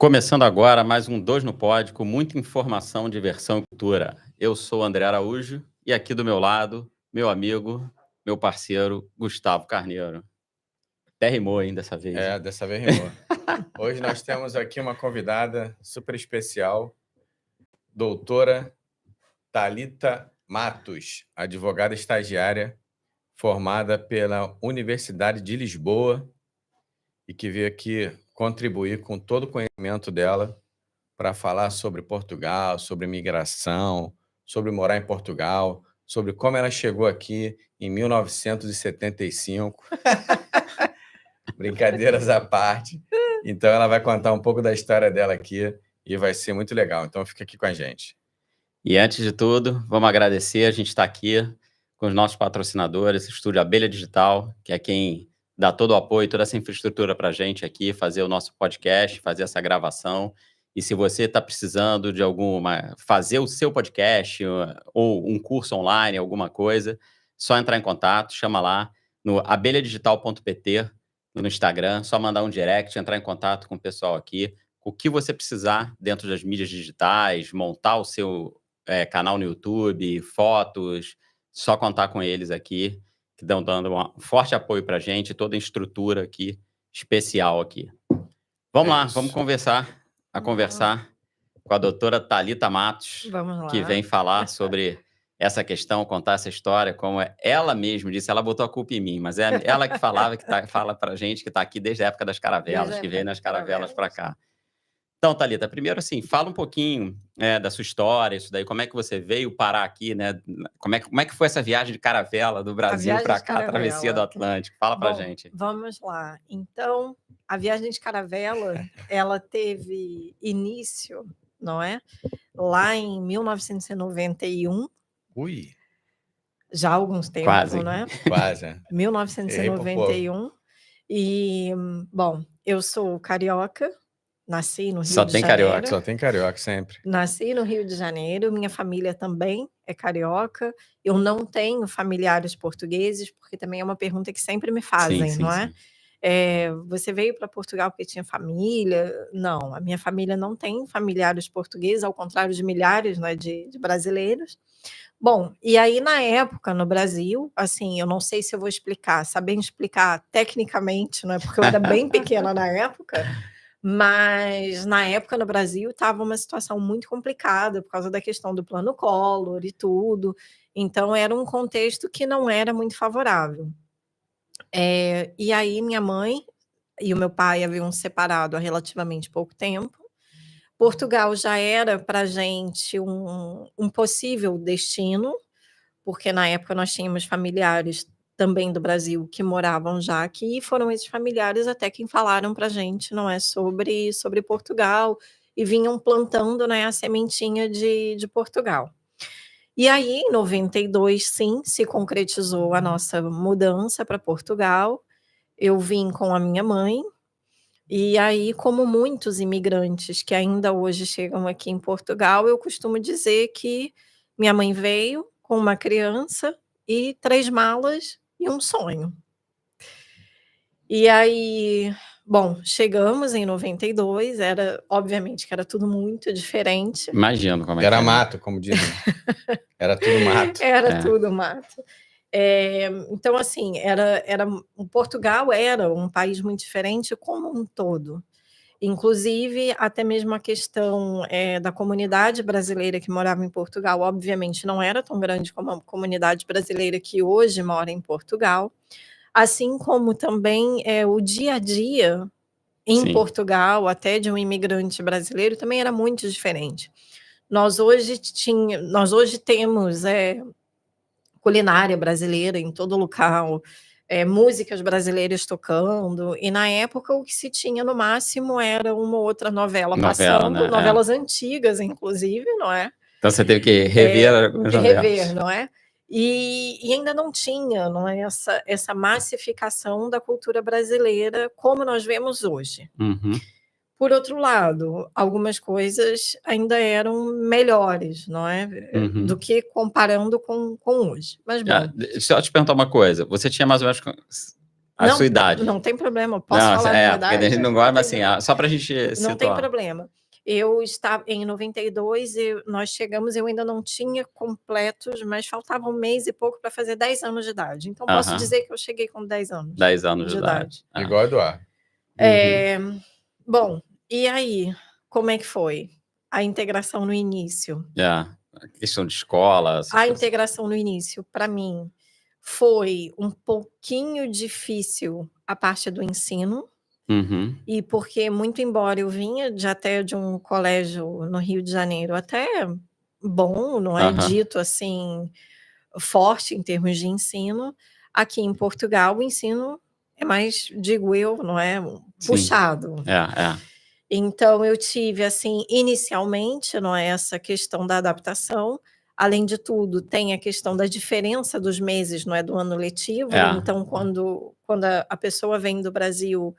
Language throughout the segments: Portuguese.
Começando agora mais um Dois no Pod, com muita informação, diversão e cultura. Eu sou o André Araújo e aqui do meu lado, meu amigo, meu parceiro, Gustavo Carneiro. Até rimou, hein, dessa vez. É, dessa vez rimou. Hoje nós temos aqui uma convidada super especial, doutora Thalita Matos, advogada estagiária, formada pela Universidade de Lisboa e que veio aqui contribuir com todo o conhecimento dela para falar sobre Portugal, sobre imigração, sobre morar em Portugal, sobre como ela chegou aqui em 1975. Brincadeiras à parte. Então, ela vai contar um pouco da história dela aqui e vai ser muito legal. Então, fica aqui com a gente. E antes de tudo, vamos agradecer. A gente está aqui com os nossos patrocinadores, o Estúdio Abelha Digital, que é quem dá todo o apoio, toda essa infraestrutura para a gente aqui, fazer o nosso podcast, fazer essa gravação. E se você está precisando de fazer o seu podcast ou um curso online, alguma coisa, só entrar em contato, chama lá no abelhadigital.pt, no Instagram, só mandar um direct, entrar em contato com o pessoal aqui. O que você precisar dentro das mídias digitais, montar o seu canal no YouTube, fotos, só contar com eles aqui, que estão dando um forte apoio para a gente, toda a estrutura aqui, especial aqui. Vamos lá, vamos conversar com a doutora Thalita Matos, que vem falar sobre essa questão, contar essa história, como ela mesma disse, ela botou a culpa em mim, mas é ela que fala para a gente que está aqui desde a época das caravelas, que veio nas caravelas para cá. Então, Thalita, primeiro assim, fala um pouquinho da sua história, isso daí, como é que você veio parar aqui, né? Como é que foi essa viagem de caravela do Brasil para cá, a travessia do Atlântico? Fala pra gente. Vamos lá. Então, a viagem de caravela, ela teve início, não é? Lá em 1991. Ui! Já há alguns tempos, quase, não é? Quase. 1991. E, bom, eu sou carioca. Nasci no Rio de Janeiro. Só tem carioca, sempre. Nasci no Rio de Janeiro, minha família também é carioca. Eu não tenho familiares portugueses, porque também é uma pergunta que sempre me fazem, não é? Você veio para Portugal porque tinha família? Não, a minha família não tem familiares portugueses, ao contrário de milhares, né, de brasileiros. Bom, e aí na época, no Brasil, assim, eu não sei se eu vou saber explicar tecnicamente, não é? Porque eu era bem pequena na época. Mas, na época, no Brasil, estava uma situação muito complicada por causa da questão do Plano Collor e tudo. Então, era um contexto que não era muito favorável. E aí, minha mãe e o meu pai haviam separado há relativamente pouco tempo. Portugal já era para a gente um possível destino, porque na época nós tínhamos familiares também do Brasil que moravam já aqui, e foram esses familiares até quem falaram para a gente, não é, sobre Portugal, e vinham plantando, né, a sementinha de Portugal. E aí, em 92, sim, se concretizou a nossa mudança para Portugal. Eu vim com a minha mãe, e aí, como muitos imigrantes que ainda hoje chegam aqui em Portugal, eu costumo dizer que minha mãe veio com uma criança e 3 malas e um sonho. E aí, bom, chegamos em 92, obviamente que era tudo muito diferente. Imagino como é que Era mato, como dizem. Era tudo mato. Era tudo mato. Então, assim, Portugal era um país muito diferente como um todo. Inclusive, até mesmo a questão da comunidade brasileira que morava em Portugal, obviamente, não era tão grande como a comunidade brasileira que hoje mora em Portugal, assim como também o dia a dia em Portugal, até de um imigrante brasileiro, também era muito diferente. Nós hoje temos culinária brasileira em todo local, músicas brasileiras tocando, e na época o que se tinha no máximo era uma outra novela passando, né? Novelas antigas, inclusive, não é? Então você teve que rever as novelas. Rever, não é? E ainda não tinha, não é, essa massificação da cultura brasileira como nós vemos hoje. Uhum. Por outro lado, algumas coisas ainda eram melhores, não é? Do que comparando com hoje. Mas, bom. Deixa eu te perguntar uma coisa. Você tinha mais ou menos A Não, sua idade. não tem problema, eu posso Não, falar a minha porque a idade? gente não gosta, mas assim, só pra gente Não tem situar. problema. Eu estava em 92, nós chegamos, eu ainda não tinha completos, mas faltava 1 mês e pouco para fazer 10 anos de idade. Então, posso dizer que eu cheguei com 10 anos 10 anos de idade. Igual a Eduardo. Bom, e aí, como é que foi a integração no início? A questão de escola. A integração no início, para mim, foi um pouquinho difícil a parte do ensino. E porque, muito embora eu vinha até de um colégio no Rio de Janeiro até bom, não é dito assim, forte em termos de ensino, aqui em Portugal o ensino é mais, digo eu, não é, puxado. Então eu tive, assim, inicialmente, não é, essa questão da adaptação. Além de tudo, tem a questão da diferença dos meses, não é, do ano letivo. Então, quando a pessoa vem do Brasil,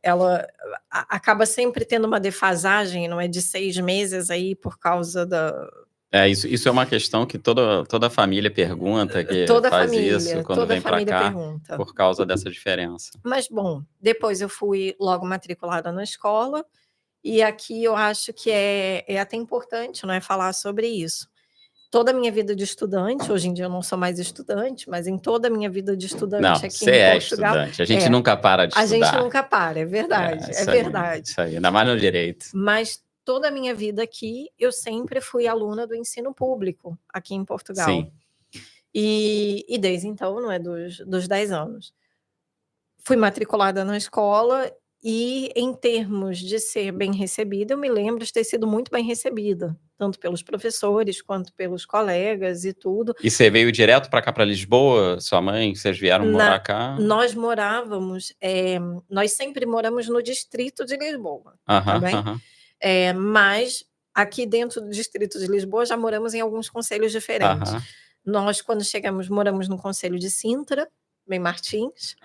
ela acaba sempre tendo uma defasagem, não é, de 6 meses aí por causa da... Isso é uma questão que toda família pergunta, que faz isso quando vem para cá, pergunta. Por causa dessa diferença. Mas, bom, depois eu fui logo matriculada na escola, e aqui eu acho que é até importante, não é, falar sobre isso. Toda a minha vida de estudante, hoje em dia eu não sou mais estudante, mas em toda a minha vida de estudante aqui em Portugal... Você é estudante, a gente nunca para de estudar. A gente nunca para, é verdade, é verdade. Isso aí, ainda mais no direito. Mas toda a minha vida aqui, eu sempre fui aluna do ensino público, aqui em Portugal. Sim. E desde então, não é, dos 10 anos. Fui matriculada na escola e, em termos de ser bem recebida, eu me lembro de ter sido muito bem recebida, tanto pelos professores quanto pelos colegas e tudo. E você veio direto para cá, para Lisboa? Sua mãe, vocês vieram morar cá? Nós morávamos, nós sempre moramos no distrito de Lisboa, tá bem? Mas aqui dentro do distrito de Lisboa já moramos em alguns concelhos diferentes. Nós, quando chegamos, moramos no concelho de Sintra, bem Martins.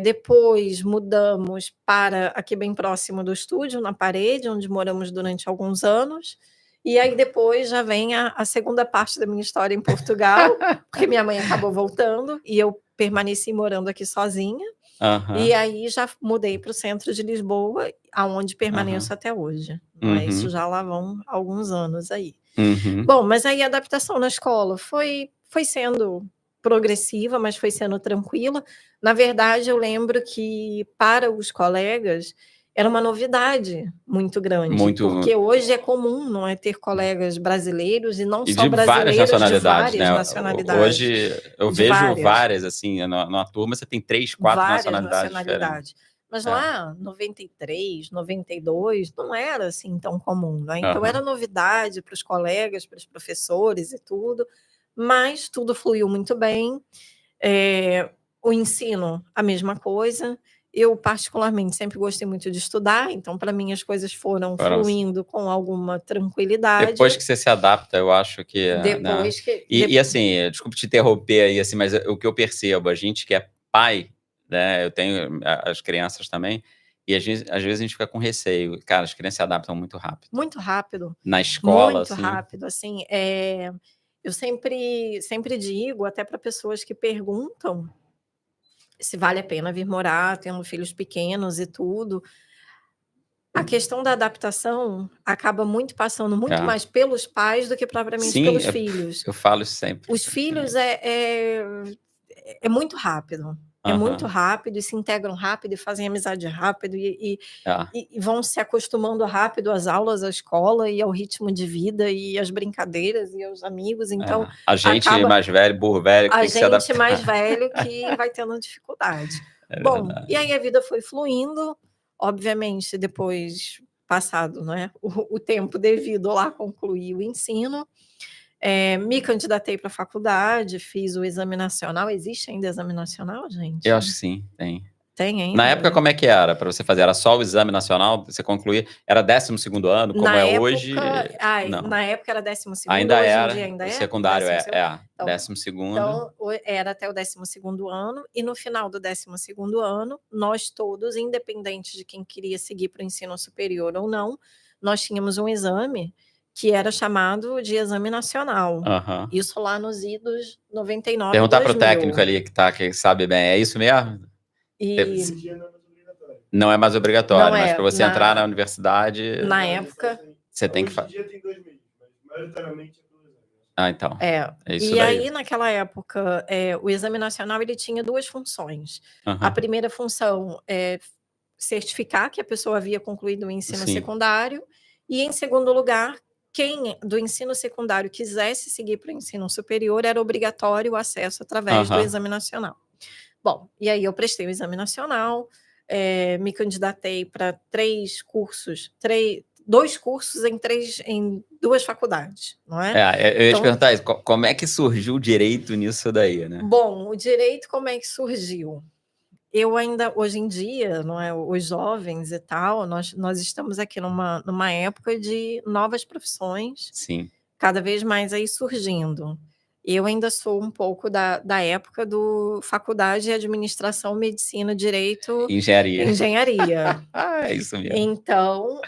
Depois mudamos para aqui bem próximo do estúdio, na Parede, onde moramos durante alguns anos. E aí depois já vem a segunda parte da minha história em Portugal, porque minha mãe acabou voltando e eu permaneci morando aqui sozinha. E aí já mudei para o centro de Lisboa, aonde permaneço até hoje. Isso já lá vão alguns anos aí. Bom, mas aí a adaptação na escola foi sendo progressiva, mas foi sendo tranquila. Na verdade, eu lembro que para os colegas era uma novidade muito grande, porque hoje é comum, não é, ter colegas brasileiros e não só brasileiros, de várias nacionalidades. Hoje eu vejo várias, assim, na turma você tem 3, 4 nacionalidades diferentes. Mas lá, 93, 92, não era assim tão comum, né? Então era novidade para os colegas, para os professores e tudo, mas tudo fluiu muito bem. O ensino, a mesma coisa. Eu, particularmente, sempre gostei muito de estudar, então, para mim, as coisas foram fluindo com alguma tranquilidade. Depois que você se adapta, eu acho que... Depois que... E assim, desculpe te interromper aí, assim, mas o que eu percebo, a gente que é pai, né, eu tenho as crianças também, e às vezes a gente fica com receio. Cara, as crianças se adaptam muito rápido. Muito rápido. Na escola, muito rápido, assim. Eu sempre digo, até para pessoas que perguntam se vale a pena vir morar, tendo filhos pequenos e tudo. A questão da adaptação acaba passando muito mais pelos pais do que propriamente pelos filhos. Eu falo isso sempre. Os filhos é muito rápido. É muito rápido, e se integram rápido, e fazem amizade rápido, e vão se acostumando rápido às aulas, à escola, e ao ritmo de vida, e às brincadeiras, e aos amigos. Então, a gente mais velho, burro velho, que tem que se adaptar. A gente mais velho que vai tendo dificuldade. Bom, e aí a vida foi fluindo, obviamente, depois, passado, né, o tempo devido lá concluir o ensino. Me candidatei para a faculdade, fiz o exame nacional. Existe ainda exame nacional, gente? Eu acho que sim, tem. Tem ainda? Na época, como é que era para você fazer? Era só o exame nacional, você concluir? Era 12º ano, como hoje? Não. Na época era 12º, ainda hoje era, em dia ainda é? O secundário então, 12º. Então, era até o 12º ano, e no final do 12º ano, nós todos, independente de quem queria seguir para o ensino superior ou não, nós tínhamos um exame que era chamado de exame nacional. Isso lá nos idos 99, Perguntar 2000. para o técnico ali que sabe bem, é isso mesmo? E Hoje em dia não é mais obrigatório. não é mais obrigatório, não mas é, para você entrar na universidade, na época. você tem que Hoje em fazer. dia tem 2 meses, mas maioritariamente é 2 anos. Ah, então. É. É isso E daí. aí, naquela época, o Exame Nacional ele tinha 2 funções. A Aham. primeira função é certificar que a pessoa havia concluído o ensino Sim. secundário e, em segundo lugar, quem do ensino secundário quisesse seguir para o ensino superior, era obrigatório o acesso através do Aham. Exame Nacional. Bom, e aí eu prestei o Exame Nacional, me candidatei para 3 cursos, 2 cursos em 2 faculdades, não é? Eu ia te Então, perguntar isso, como é que surgiu o direito nisso daí, né? bom, o direito como é que surgiu? Eu ainda, hoje em dia, não é, os jovens e tal, nós estamos aqui numa época de novas profissões, Sim. cada vez mais aí surgindo. Eu ainda sou um pouco da época do faculdade de administração, medicina, direito, Engenharia. engenharia. É isso mesmo. Então,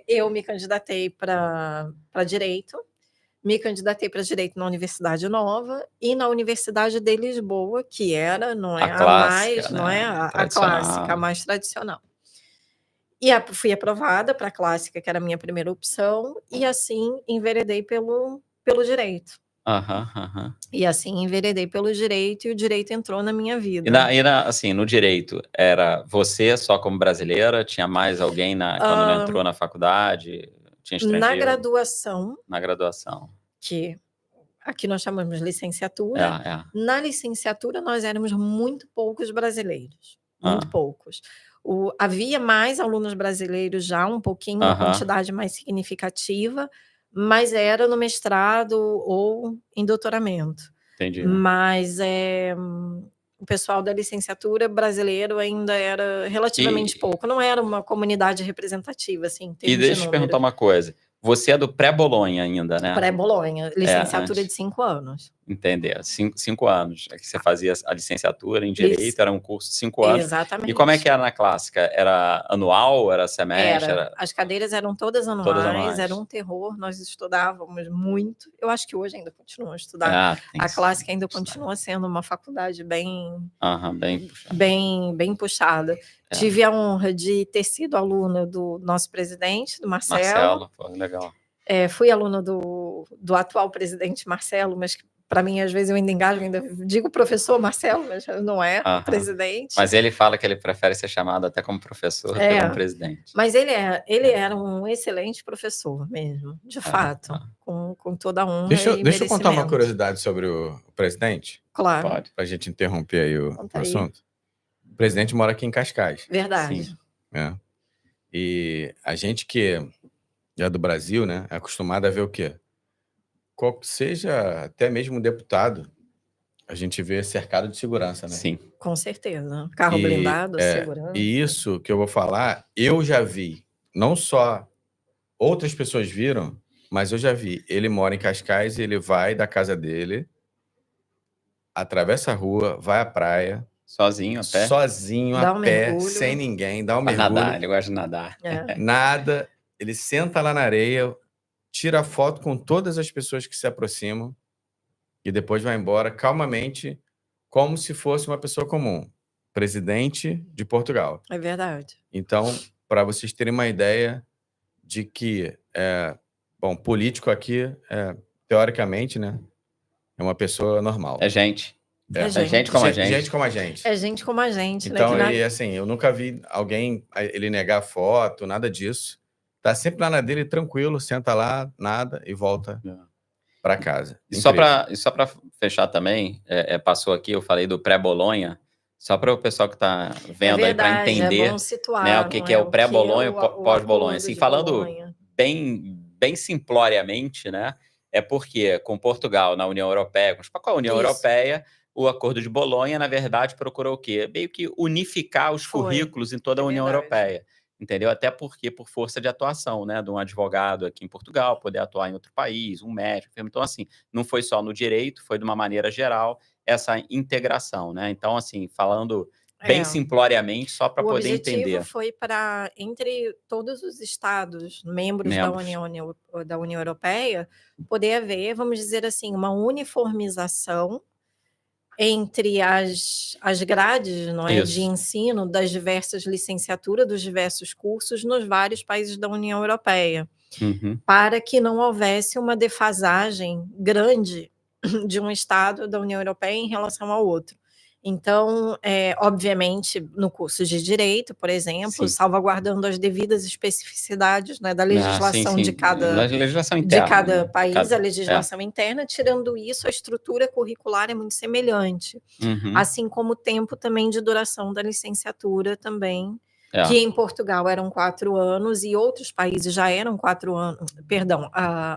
eu me candidatei para direito, me candidatei para direito na Universidade Nova e na Universidade de Lisboa, que era, não é, A clássica, mais, não é, né? a clássica, a mais tradicional. E fui aprovada para a clássica, que era a minha primeira opção, e assim enveredei pelo direito. Aham, aham. E assim enveredei pelo direito e o direito entrou na minha E vida. assim, no direito, era você só como brasileira? Tinha mais alguém quando não entrou na faculdade? Tinha Na estrangeiro? graduação, Na graduação. que aqui nós chamamos de licenciatura, na licenciatura nós éramos muito poucos brasileiros, muito poucos. Havia mais alunos brasileiros já, um pouquinho, uma quantidade mais significativa, mas era no mestrado ou em doutoramento. Entendi. Mas o pessoal da licenciatura brasileiro ainda era relativamente pouco, não era uma comunidade representativa, assim, em termos de deixa eu te perguntar uma coisa. Você é do pré-Bolonha ainda, né? Pré-Bolonha, licenciatura de 5 anos. Entender, 5 anos. É que você fazia a licenciatura em Direito, era um curso de 5 anos. Exatamente. E como é que era na clássica? Era anual, era semestre? As cadeiras eram todas anuais, era um terror, nós estudávamos muito. Eu acho que hoje ainda continuam a estudar. A clássica ainda continua sendo uma faculdade bem puxada. Tive a honra de ter sido aluna do nosso presidente, do Marcelo. Pô, legal. Fui aluna do atual presidente Marcelo, mas para mim, às vezes, eu ainda engajo, ainda digo professor Marcelo, mas não é presidente. Mas ele fala que ele prefere ser chamado até como professor do que como presidente. Mas ele era um excelente professor mesmo, de fato, com toda a honra Deixa eu contar uma curiosidade sobre o presidente. Claro. Pode. Para a gente interromper aí o assunto. O presidente mora aqui em Cascais. Verdade. Sim. E a gente que é do Brasil, né, é acostumado a ver o quê? Seja até mesmo um deputado, a gente vê cercado de segurança, né? Sim. Com certeza. Carro blindado, segurança. E isso que eu vou falar, eu já vi. Não só outras pessoas viram, mas eu já vi. Ele mora em Cascais e ele vai da casa dele, atravessa a rua, vai à praia. Sozinho, a pé? Sozinho, Dá a um pé, mergulho. sem ninguém, dá um Vai mergulho. nadar, ele gosta de nadar. Nada. Ele senta lá na areia, tira foto com todas as pessoas que se aproximam e depois vai embora calmamente, como se fosse uma pessoa comum. Presidente de Portugal. É verdade. Então, para vocês terem uma ideia de que, político aqui, teoricamente, né, é uma pessoa normal. É gente. É gente como a gente. Gente como a gente. É gente como a gente, Então, né? e assim, eu nunca vi alguém ele negar foto, nada disso. Tá sempre lá na dele, tranquilo, senta lá, nada e volta para casa. E só para fechar também, passou aqui, eu falei do pré-Bolonha, só para o pessoal que está vendo aí para entender, é bom situar, né, o que é o pré-Bolonha e o pós-Bolonha. Assim, falando Bolonha. bem simploriamente, né, é porque com Portugal na União Europeia, com a União Europeia, o Acordo de Bolonha, na verdade, procurou o quê? Meio que unificar os currículos em toda a União Europeia. Entendeu? Até porque, por força de atuação, né, de um advogado aqui em Portugal, poder atuar em outro país, um médico. Então, assim, não foi só no direito, foi de uma maneira geral essa integração, né? Então, assim, falando bem simploriamente, só para poder entender. O objetivo foi para, entre todos os estados membros da União Europeia, poder haver, vamos dizer assim, uma uniformização entre as grades, não é, de Isso. ensino das diversas licenciaturas, dos diversos cursos nos vários países da União Europeia, para que não houvesse uma defasagem grande de um estado da União Europeia em relação ao outro. Então, obviamente, no curso de Direito, por exemplo, Sim. salvaguardando as devidas especificidades, né, da legislação sim. de cada Legislação interna, de cada né? país, a legislação interna. Tirando isso, a estrutura curricular é muito semelhante. Assim como o tempo também de duração da licenciatura também, que em Portugal eram 4 anos e outros países já eram 4 anos. Perdão,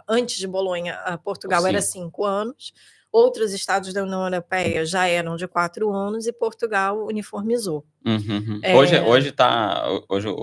antes de Bolonha, Portugal era 5 anos. Outros estados da União Europeia já eram de 4 anos e Portugal uniformizou. Hoje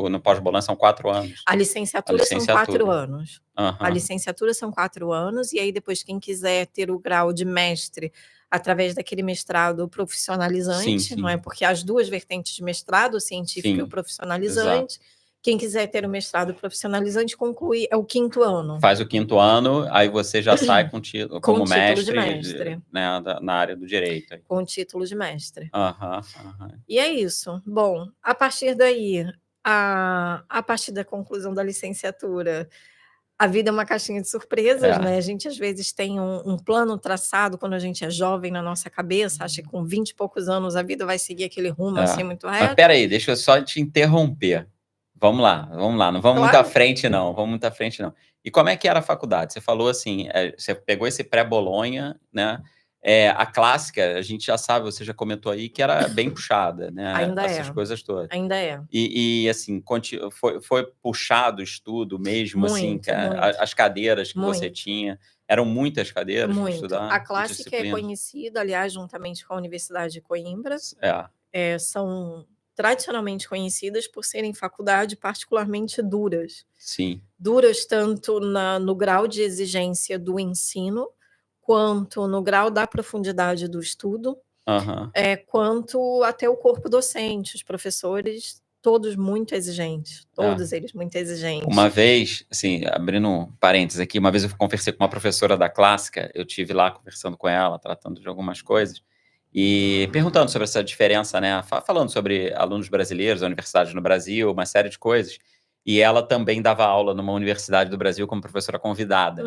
no pós-Bolonha são 4 anos. A licenciatura são 4 anos. A licenciatura são 4 anos, e aí depois quem quiser ter o grau de mestre através daquele mestrado profissionalizante, não é? Porque as duas vertentes de mestrado, o científico e o profissionalizante. Exato. Quem quiser ter o mestrado profissionalizante conclui, é o 5º ano. Faz o 5º ano, aí você já sai como título mestre, de mestre. Né, na área do direito. Com o título de mestre. E é isso. Bom, a partir daí, a partir da conclusão da licenciatura, a vida é uma caixinha de surpresas, né? A gente às vezes tem um plano traçado quando a gente é jovem na nossa cabeça, acha que com 20 e poucos anos a vida vai seguir aquele rumo assim muito reto. Mas peraí, deixa eu só te interromper. Vamos lá, não vamos muito à frente não, E como é que era a faculdade? Você falou assim, você pegou esse pré-Bolonha, né? A clássica, a gente já sabe, você já comentou aí, que era bem puxada, né? Ainda essas coisas todas. Ainda é. E assim, foi puxado o estudo mesmo, muito. As cadeiras que você tinha, eram muitas cadeiras para estudar? A clássica é conhecida, aliás, juntamente com a Universidade de Coimbra. São tradicionalmente conhecidas por serem faculdades particularmente duras. Sim. Duras tanto no grau de exigência do ensino, quanto no grau da profundidade do estudo, quanto até o corpo docente, os professores, todos muito exigentes, todos eles muito exigentes. Uma vez, assim, abrindo um parênteses aqui, uma vez eu conversei com uma professora da clássica, eu estive lá conversando com ela, tratando de algumas coisas, e perguntando sobre essa diferença, né? Falando sobre alunos brasileiros, a universidade no Brasil, uma série de coisas. E ela também dava aula numa universidade do Brasil como professora convidada.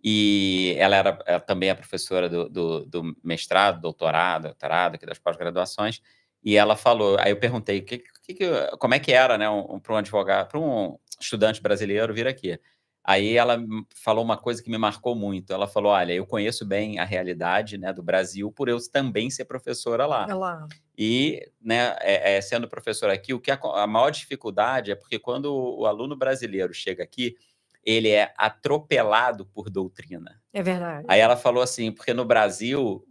E ela também é professora do mestrado, doutorado aqui das pós-graduações. E ela falou, aí eu perguntei, como é que era, né, para um advogado, para um estudante brasileiro vir aqui. Aí ela falou uma coisa que me marcou muito. Ela falou, olha, eu conheço bem a realidade, né, do Brasil por eu também ser professora lá. E, né, sendo professora aqui, o que a maior dificuldade é porque quando o aluno brasileiro chega aqui, ele é atropelado por doutrina. É verdade. Aí ela falou assim, porque no Brasil,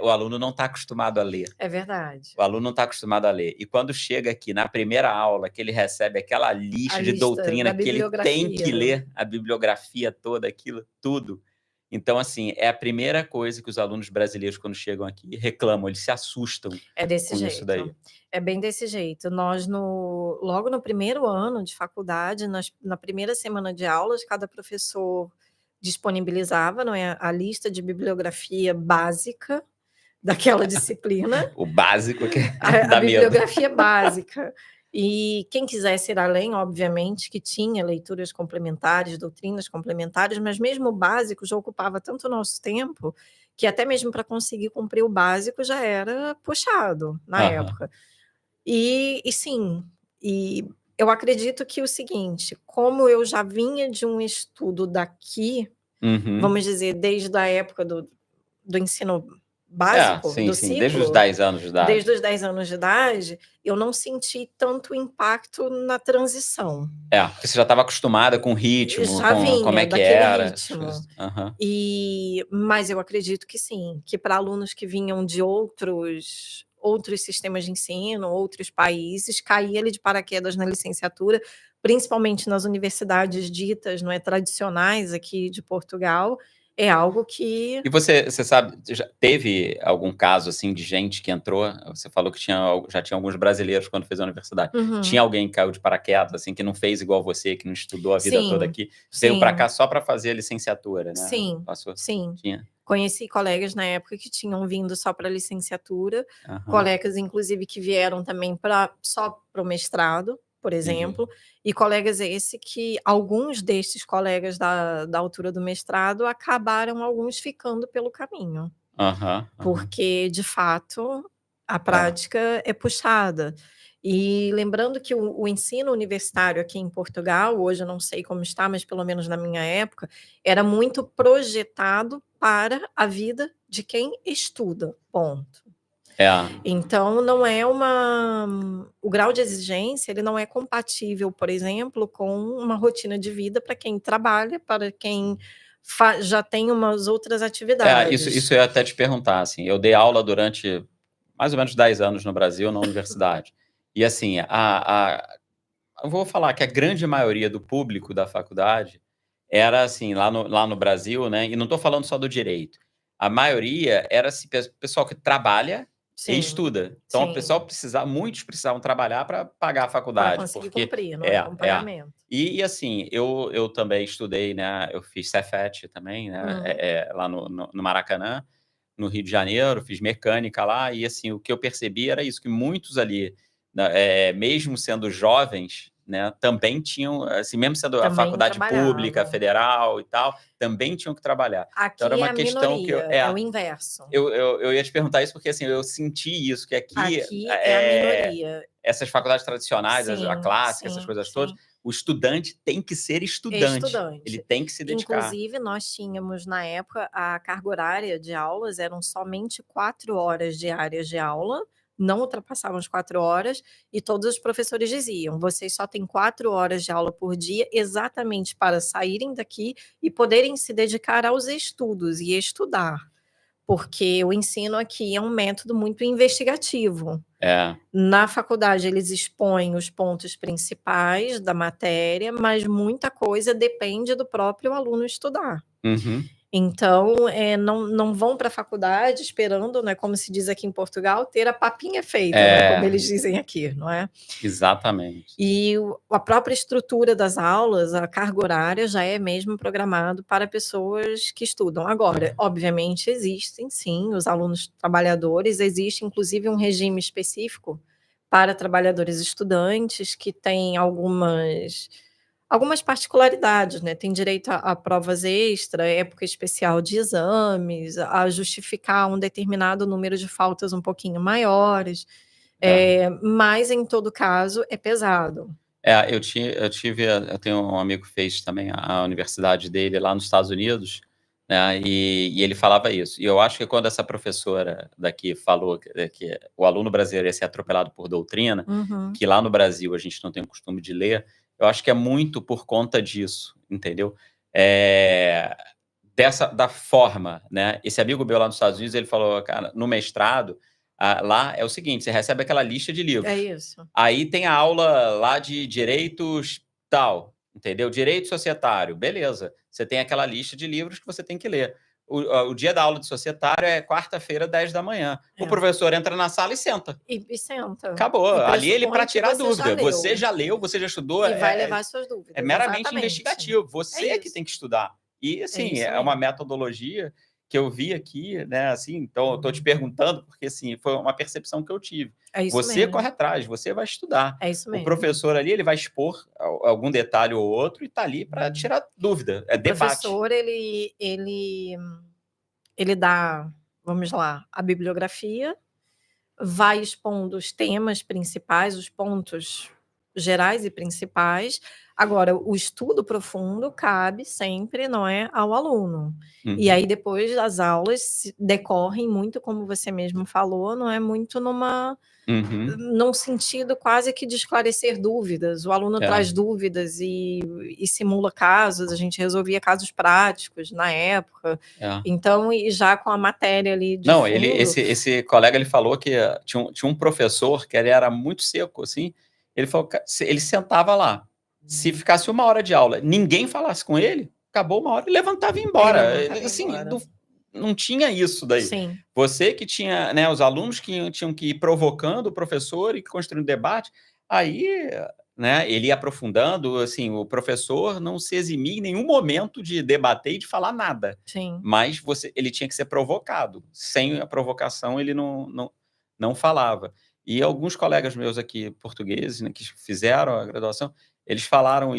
o aluno não está acostumado a ler. É verdade. O aluno não está acostumado a ler. E quando chega aqui, na primeira aula, que ele recebe aquela lista de doutrina que ele tem que ler, a bibliografia toda, aquilo, tudo. Então, assim, é a primeira coisa que os alunos brasileiros, quando chegam aqui, reclamam, eles se assustam desse com jeito. isso daí. É bem desse jeito. Nós, logo no primeiro ano de faculdade, na primeira semana de aulas, cada professor disponibilizava, não é, a lista de bibliografia básica daquela disciplina. O básico que a bibliografia básica. E quem quisesse ir além, obviamente, que tinha leituras complementares, doutrinas complementares, mas mesmo o básico já ocupava tanto o nosso tempo que até mesmo para conseguir cumprir o básico já era puxado na época. E sim, e eu acredito que o seguinte, como eu já vinha de um estudo daqui, vamos dizer, desde a época do ensino básico, do ciclo, desde os 10 anos de idade. Desde os 10 anos de idade, eu não senti tanto impacto na transição. Porque você já estava acostumada com o ritmo, como é que era. Ritmo. Mas eu acredito que sim, que para alunos que vinham de outros sistemas de ensino, outros países, cair ali de paraquedas na licenciatura, principalmente nas universidades ditas, não é, tradicionais aqui de Portugal, é algo que... E você sabe, já teve algum caso assim de gente que entrou? Você falou que já tinha alguns brasileiros quando fez a universidade. Tinha alguém que caiu de paraquedas, assim, que não fez igual você, que não estudou a vida toda aqui, veio para cá só para fazer a licenciatura, né? Sim. Tinha. Conheci colegas na época que tinham vindo só para licenciatura, Aham. colegas, inclusive, que vieram também só para o mestrado, por exemplo, e colegas que alguns destes colegas da altura do mestrado acabaram alguns ficando pelo caminho, Aham. porque, de fato, a prática é puxada. E lembrando que o ensino universitário aqui em Portugal, hoje eu não sei como está, mas pelo menos na minha época, era muito projetado para a vida de quem estuda, ponto. Então, não é o grau de exigência, ele não é compatível, por exemplo, com uma rotina de vida para quem trabalha, para quem já tem umas outras atividades. Isso eu ia até te perguntar, assim, eu dei aula durante mais ou menos 10 anos no Brasil, na universidade. E assim, eu vou falar que a grande maioria do público da faculdade era assim, lá no Brasil, né, e não estou falando só do direito, a maioria era assim, pessoal que trabalha e estuda. Então o pessoal muitos precisavam trabalhar para pagar a faculdade. Para conseguir porque cumprir, não é? Com pagamento. E assim, eu também estudei, né, eu fiz Cefet também, né, lá no Maracanã, no Rio de Janeiro, fiz mecânica lá, e assim, o que eu percebi era isso, que muitos ali, mesmo sendo jovens, né, também tinham, assim, mesmo sendo a faculdade pública, federal e tal, também tinham que trabalhar. Aqui então, era uma é a questão minoria, que é o inverso. Eu ia te perguntar isso porque, assim, eu senti isso, que aqui é a minoria. essas faculdades tradicionais, a clássica, essas coisas todas, o estudante tem que ser estudante. Ele tem que se dedicar. Inclusive, nós tínhamos, na época, a carga horária de aulas eram somente 4 horas diárias de aula, não ultrapassavam as 4 horas, e todos os professores diziam: vocês só têm 4 horas de aula por dia, exatamente para saírem daqui e poderem se dedicar aos estudos e estudar. Porque o ensino aqui é um método muito investigativo. Na faculdade, eles expõem os pontos principais da matéria, mas muita coisa depende do próprio aluno estudar. Então, não vão para a faculdade esperando, né, como se diz aqui em Portugal, ter a papinha feita, né, como eles dizem aqui, não é? Exatamente. E a própria estrutura das aulas, a carga horária já é mesmo programado para pessoas que estudam. Agora, obviamente, existem sim os alunos trabalhadores, existe inclusive um regime específico para trabalhadores estudantes que tem algumas particularidades, né? Tem direito a provas extra, época especial de exames, a justificar um determinado número de faltas um pouquinho maiores. Mas, em todo caso, é pesado. Eu tenho um amigo que fez também a universidade dele lá nos Estados Unidos, né, e ele falava isso. E eu acho que quando essa professora daqui falou que o aluno brasileiro ia ser atropelado por doutrina, que lá no Brasil a gente não tem o costume de ler, eu acho que é muito por conta disso, entendeu? Da forma, né? Esse amigo meu lá nos Estados Unidos, ele falou, cara, no mestrado, lá é o seguinte, você recebe aquela lista de livros. É isso. Aí tem a aula lá de direitos tal, entendeu? Direito societário, beleza. Você tem aquela lista de livros que você tem que ler. O dia da aula de societário é quarta-feira, 10 da manhã. O professor entra na sala e senta. E senta. Acabou. Ali ele para tirar dúvida. Você já leu, você já estudou. E vai levar suas dúvidas. É meramente investigativo. Você é que tem que estudar. E, assim, é uma metodologia que eu vi aqui, né, assim, então eu estou te perguntando, porque, assim, foi uma percepção que eu tive. Você corre atrás, você vai estudar. É isso mesmo. O professor ali, ele vai expor algum detalhe ou outro e está ali para tirar dúvida, debate. O professor, ele dá, vamos lá, a bibliografia, vai expondo os temas principais, os pontos gerais e principais. Agora, o estudo profundo cabe sempre, não é, ao aluno. E aí, depois, as aulas decorrem muito, como você mesmo falou, não é muito num sentido quase que de esclarecer dúvidas. O aluno traz dúvidas e simula casos, a gente resolvia casos práticos na época. Então, e já com a matéria ali de fundo... Esse colega, ele falou que tinha um professor que ele era muito seco, assim, ele falou que ele sentava lá, se ficasse 1 hora de aula, ninguém falasse com ele, acabou 1 hora e levantava e ia embora. Assim, não tinha isso daí. Sim. Você que tinha, né, os alunos que tinham que ir provocando o professor e construindo debate, aí né, ele ia aprofundando, assim, o professor não se eximia em nenhum momento de debater e de falar nada, Sim. mas ele tinha que ser provocado. Sem a provocação, ele não falava. E alguns colegas meus aqui, portugueses, né, que fizeram a graduação, eles falaram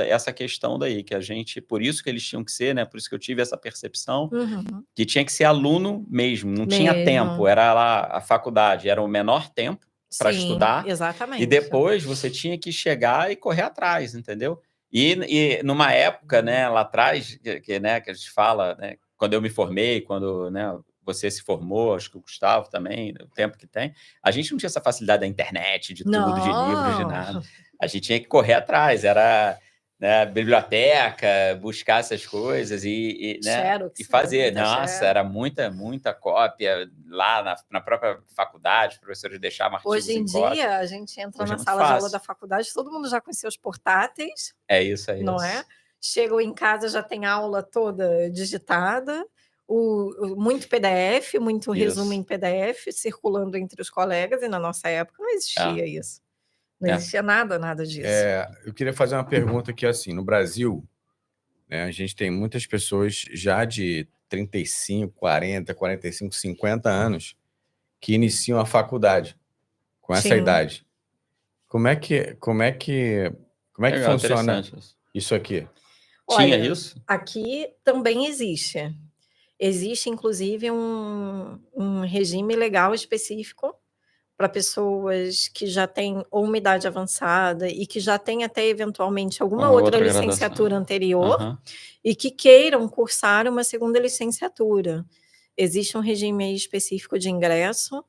essa questão daí, que a gente, por isso que eles tinham que ser, né, por isso que eu tive essa percepção, Uhum. que tinha que ser aluno mesmo, não tinha tempo, Mesmo. era lá a faculdade, era o menor tempo para Sim, estudar, e exatamente. depois você tinha que chegar e correr atrás, entendeu? E numa época, né, lá atrás, né, que a gente fala, né, quando eu me formei, quando, né, você se formou, acho que o Gustavo também, o tempo que tem, a gente não tinha essa facilidade da internet, de tudo, de livros, de nada. Não. A gente tinha que correr atrás, era, né, biblioteca, buscar essas coisas né, Xerox, e fazer. muita Nossa, xerox. era muita cópia lá na própria faculdade, os professores deixavam artigos Hoje em em cópia. dia, a gente entra Hoje é na muito sala de aula fácil. da faculdade, todo mundo já com seus portáteis, É isso. não é? Chegam em casa, já tem a aula toda digitada, muito PDF, muito resumo Isso. em PDF, circulando entre os colegas, e na nossa época não existia isso. Não existia nada disso. Eu queria fazer uma pergunta aqui, assim, no Brasil, né, a gente tem muitas pessoas já de 35, 40, 45, 50 anos que iniciam a faculdade com essa Sim. idade. Como é que Legal, funciona interessante isso. isso aqui? Tinha Olha, isso? aqui também existe. Existe, inclusive, um regime legal específico para pessoas que já têm ou uma idade avançada e que já têm até, eventualmente, alguma Uma outra outra licenciatura graduação. anterior Aham. e que queiram cursar uma segunda licenciatura. Existe um regime aí específico de ingresso,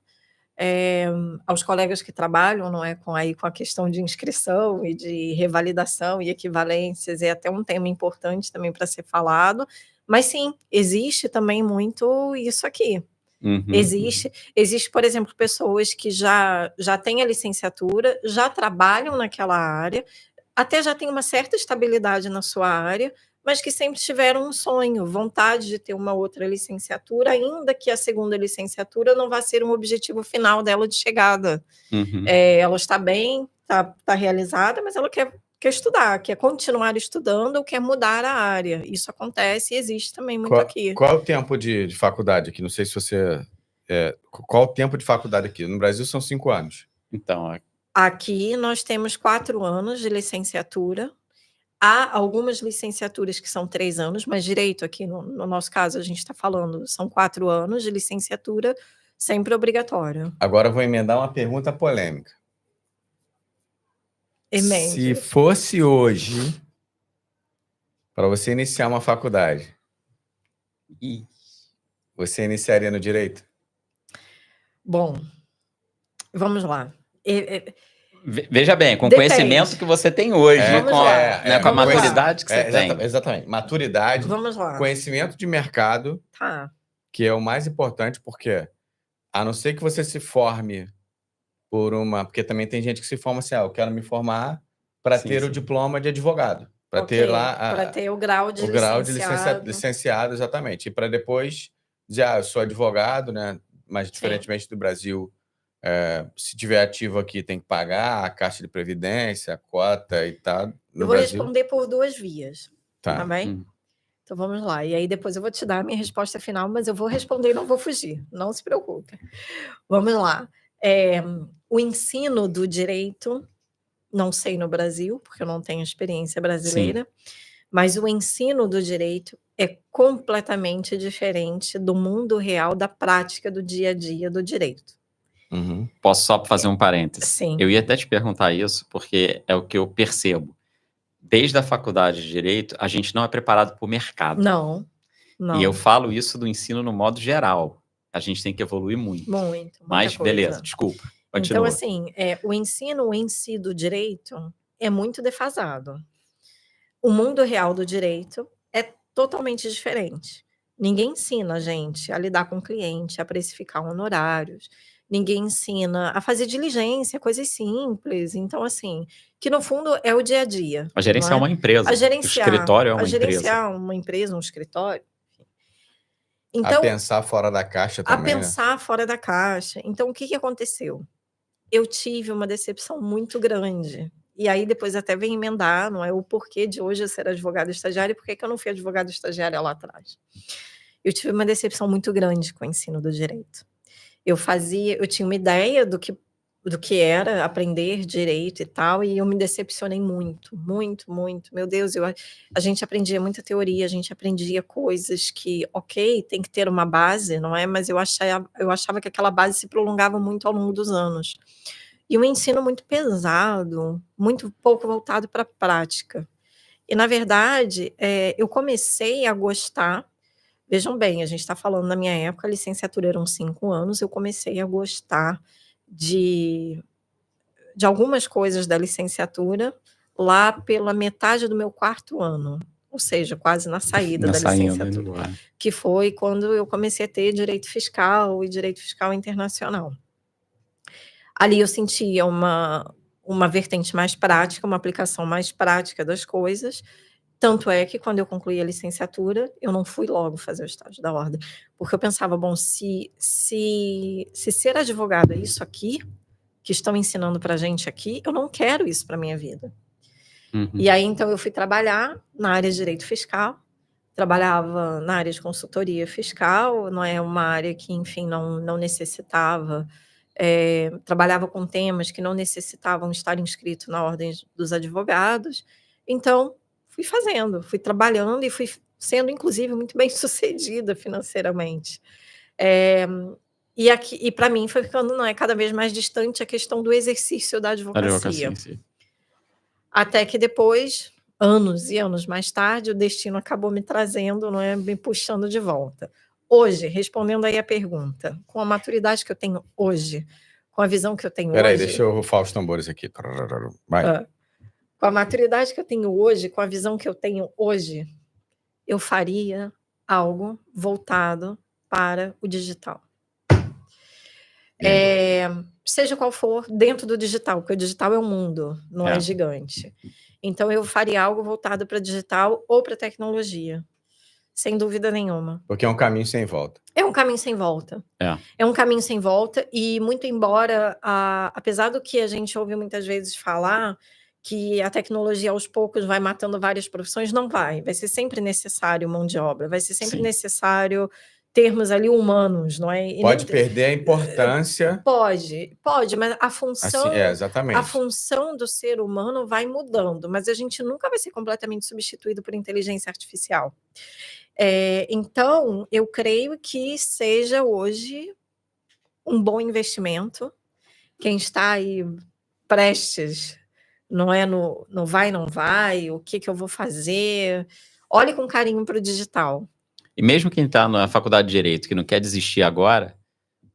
aos colegas que trabalham, não é, com a questão de inscrição e de revalidação e equivalências, é até um tema importante também para ser falado, mas sim, existe também muito isso aqui. Uhum. Existe, por exemplo, pessoas que já têm a licenciatura, já trabalham naquela área, até já têm uma certa estabilidade na sua área, mas que sempre tiveram um sonho, vontade de ter uma outra licenciatura, ainda que a segunda licenciatura não vá ser um objetivo final dela de chegada. Uhum. Ela está bem, está realizada, mas ela quer estudar, quer continuar estudando ou quer mudar a área. Isso acontece e existe também muito aqui. Qual é o tempo de faculdade aqui? Não sei se você... qual o tempo de faculdade aqui? No Brasil são 5 anos. Então, Aqui nós temos 4 anos de licenciatura. Há algumas licenciaturas que são 3 anos, mas direito aqui, no nosso caso, a gente está falando, são 4 anos de licenciatura, sempre obrigatório. Agora eu vou emendar uma pergunta polêmica. Emende. Se fosse hoje, para você iniciar uma faculdade, você iniciaria no direito? Bom, vamos lá. Veja bem, com o Depende. conhecimento que você tem hoje, Vamos com lá. com a Vamos lá. maturidade que você tem. Exatamente. Maturidade, Vamos lá. conhecimento de mercado, Tá. que é o mais importante, porque a não ser que você se forme porque também tem gente que se forma assim, eu quero me formar para Sim, ter o sim. diploma de advogado, para Ok, ter lá para ter o grau de licenciado. licenciado, exatamente. E para depois dizer, eu sou advogado, né? Mas diferentemente do Brasil, se tiver ativo aqui tem que pagar a caixa de previdência, a cota e tal. No Eu vou Brasil, responder por 2 vias, tá tá. bem? Então vamos lá. E aí depois eu vou te dar a minha resposta final, mas eu vou responder e não vou fugir, não se preocupe. Vamos lá. O ensino do direito, não sei no Brasil, porque eu não tenho experiência brasileira, mas o ensino do direito é completamente diferente do mundo real, da prática do dia a dia do direito. Uhum. Posso só fazer um parêntese? Sim. Eu ia até te perguntar isso, porque é o que eu percebo. Desde a faculdade de Direito, a gente não é preparado para o mercado. Não. E eu falo isso do ensino no modo geral. A gente tem que evoluir muito. Mas, coisa. beleza, desculpa. Então, Continua. assim, o ensino em si do direito é muito defasado. O mundo real do direito é totalmente diferente. Ninguém ensina a gente a lidar com o cliente, a precificar honorários. Ninguém ensina a fazer diligência, coisas simples. Então, assim, que no fundo é o dia a dia. A gerenciar uma empresa. A gerenciar, O escritório é uma a empresa. gerenciar uma empresa, um escritório. Então, a pensar fora da caixa também, A pensar fora da caixa. Então, o que aconteceu? Eu tive uma decepção muito grande. E aí depois até vem emendar, não é, o porquê de hoje eu ser advogada estagiária e por que eu não fui advogada estagiária lá atrás. Eu tive uma decepção muito grande com o ensino do direito. Eu tinha uma ideia do que era aprender direito e tal, e eu me decepcionei muito, muito, muito. Meu Deus, a gente aprendia muita teoria, a gente aprendia coisas que, ok, tem que ter uma base, não é? Mas eu achava que aquela base se prolongava muito ao longo dos anos. E um ensino muito pesado, muito pouco voltado para a prática. E, na verdade, eu comecei a gostar. Vejam bem, a gente está falando, na minha época, a licenciatura eram 5 anos, eu comecei a gostar de algumas coisas da licenciatura lá pela metade do meu 4º ano, ou seja, quase na saída da licenciatura, que foi quando eu comecei a ter direito fiscal e direito fiscal internacional. Ali eu sentia uma vertente mais prática, uma aplicação mais prática das coisas. Tanto é que quando eu concluí a licenciatura, eu não fui logo fazer o estágio da ordem, porque eu pensava, bom, se ser advogada é isso aqui, que estão ensinando para a gente aqui, eu não quero isso para a minha vida. E aí, então, eu fui trabalhar na área de direito fiscal, trabalhava na área de consultoria fiscal, não é uma área que, enfim, não necessitava, trabalhava com temas que não necessitavam estar inscrito na ordem dos advogados, então fui trabalhando e fui sendo, inclusive, muito bem sucedida financeiramente. E para mim foi ficando, não é, cada vez mais distante a questão do exercício da advocacia. Sim. Até que depois, anos e anos mais tarde, o destino acabou me trazendo, não é, me puxando de volta. Hoje, respondendo aí a pergunta, com a maturidade que eu tenho hoje, com a visão que eu tenho hoje... Peraí, deixa eu rufar os tambores aqui. Vai. Com a maturidade que eu tenho hoje, com a visão que eu tenho hoje, eu faria algo voltado para o digital. Seja qual for, dentro do digital, porque o digital é um mundo, não é gigante. Então, eu faria algo voltado para digital ou para tecnologia, sem dúvida nenhuma. Porque é um caminho sem volta. É um caminho sem volta. É um caminho sem volta, e muito embora, apesar do que a gente ouve muitas vezes falar, que a tecnologia aos poucos vai matando várias profissões, não vai ser sempre necessário mão de obra, vai ser sempre necessário termos ali humanos, não é? Pode perder a importância. Pode, mas a função, assim, exatamente. A função do ser humano vai mudando, mas a gente nunca vai ser completamente substituído por inteligência artificial. Então, eu creio que seja hoje um bom investimento. Quem está aí prestes, não é, no vai, não vai, o que eu vou fazer, olhe com carinho para o digital. E mesmo quem está na faculdade de Direito, que não quer desistir agora,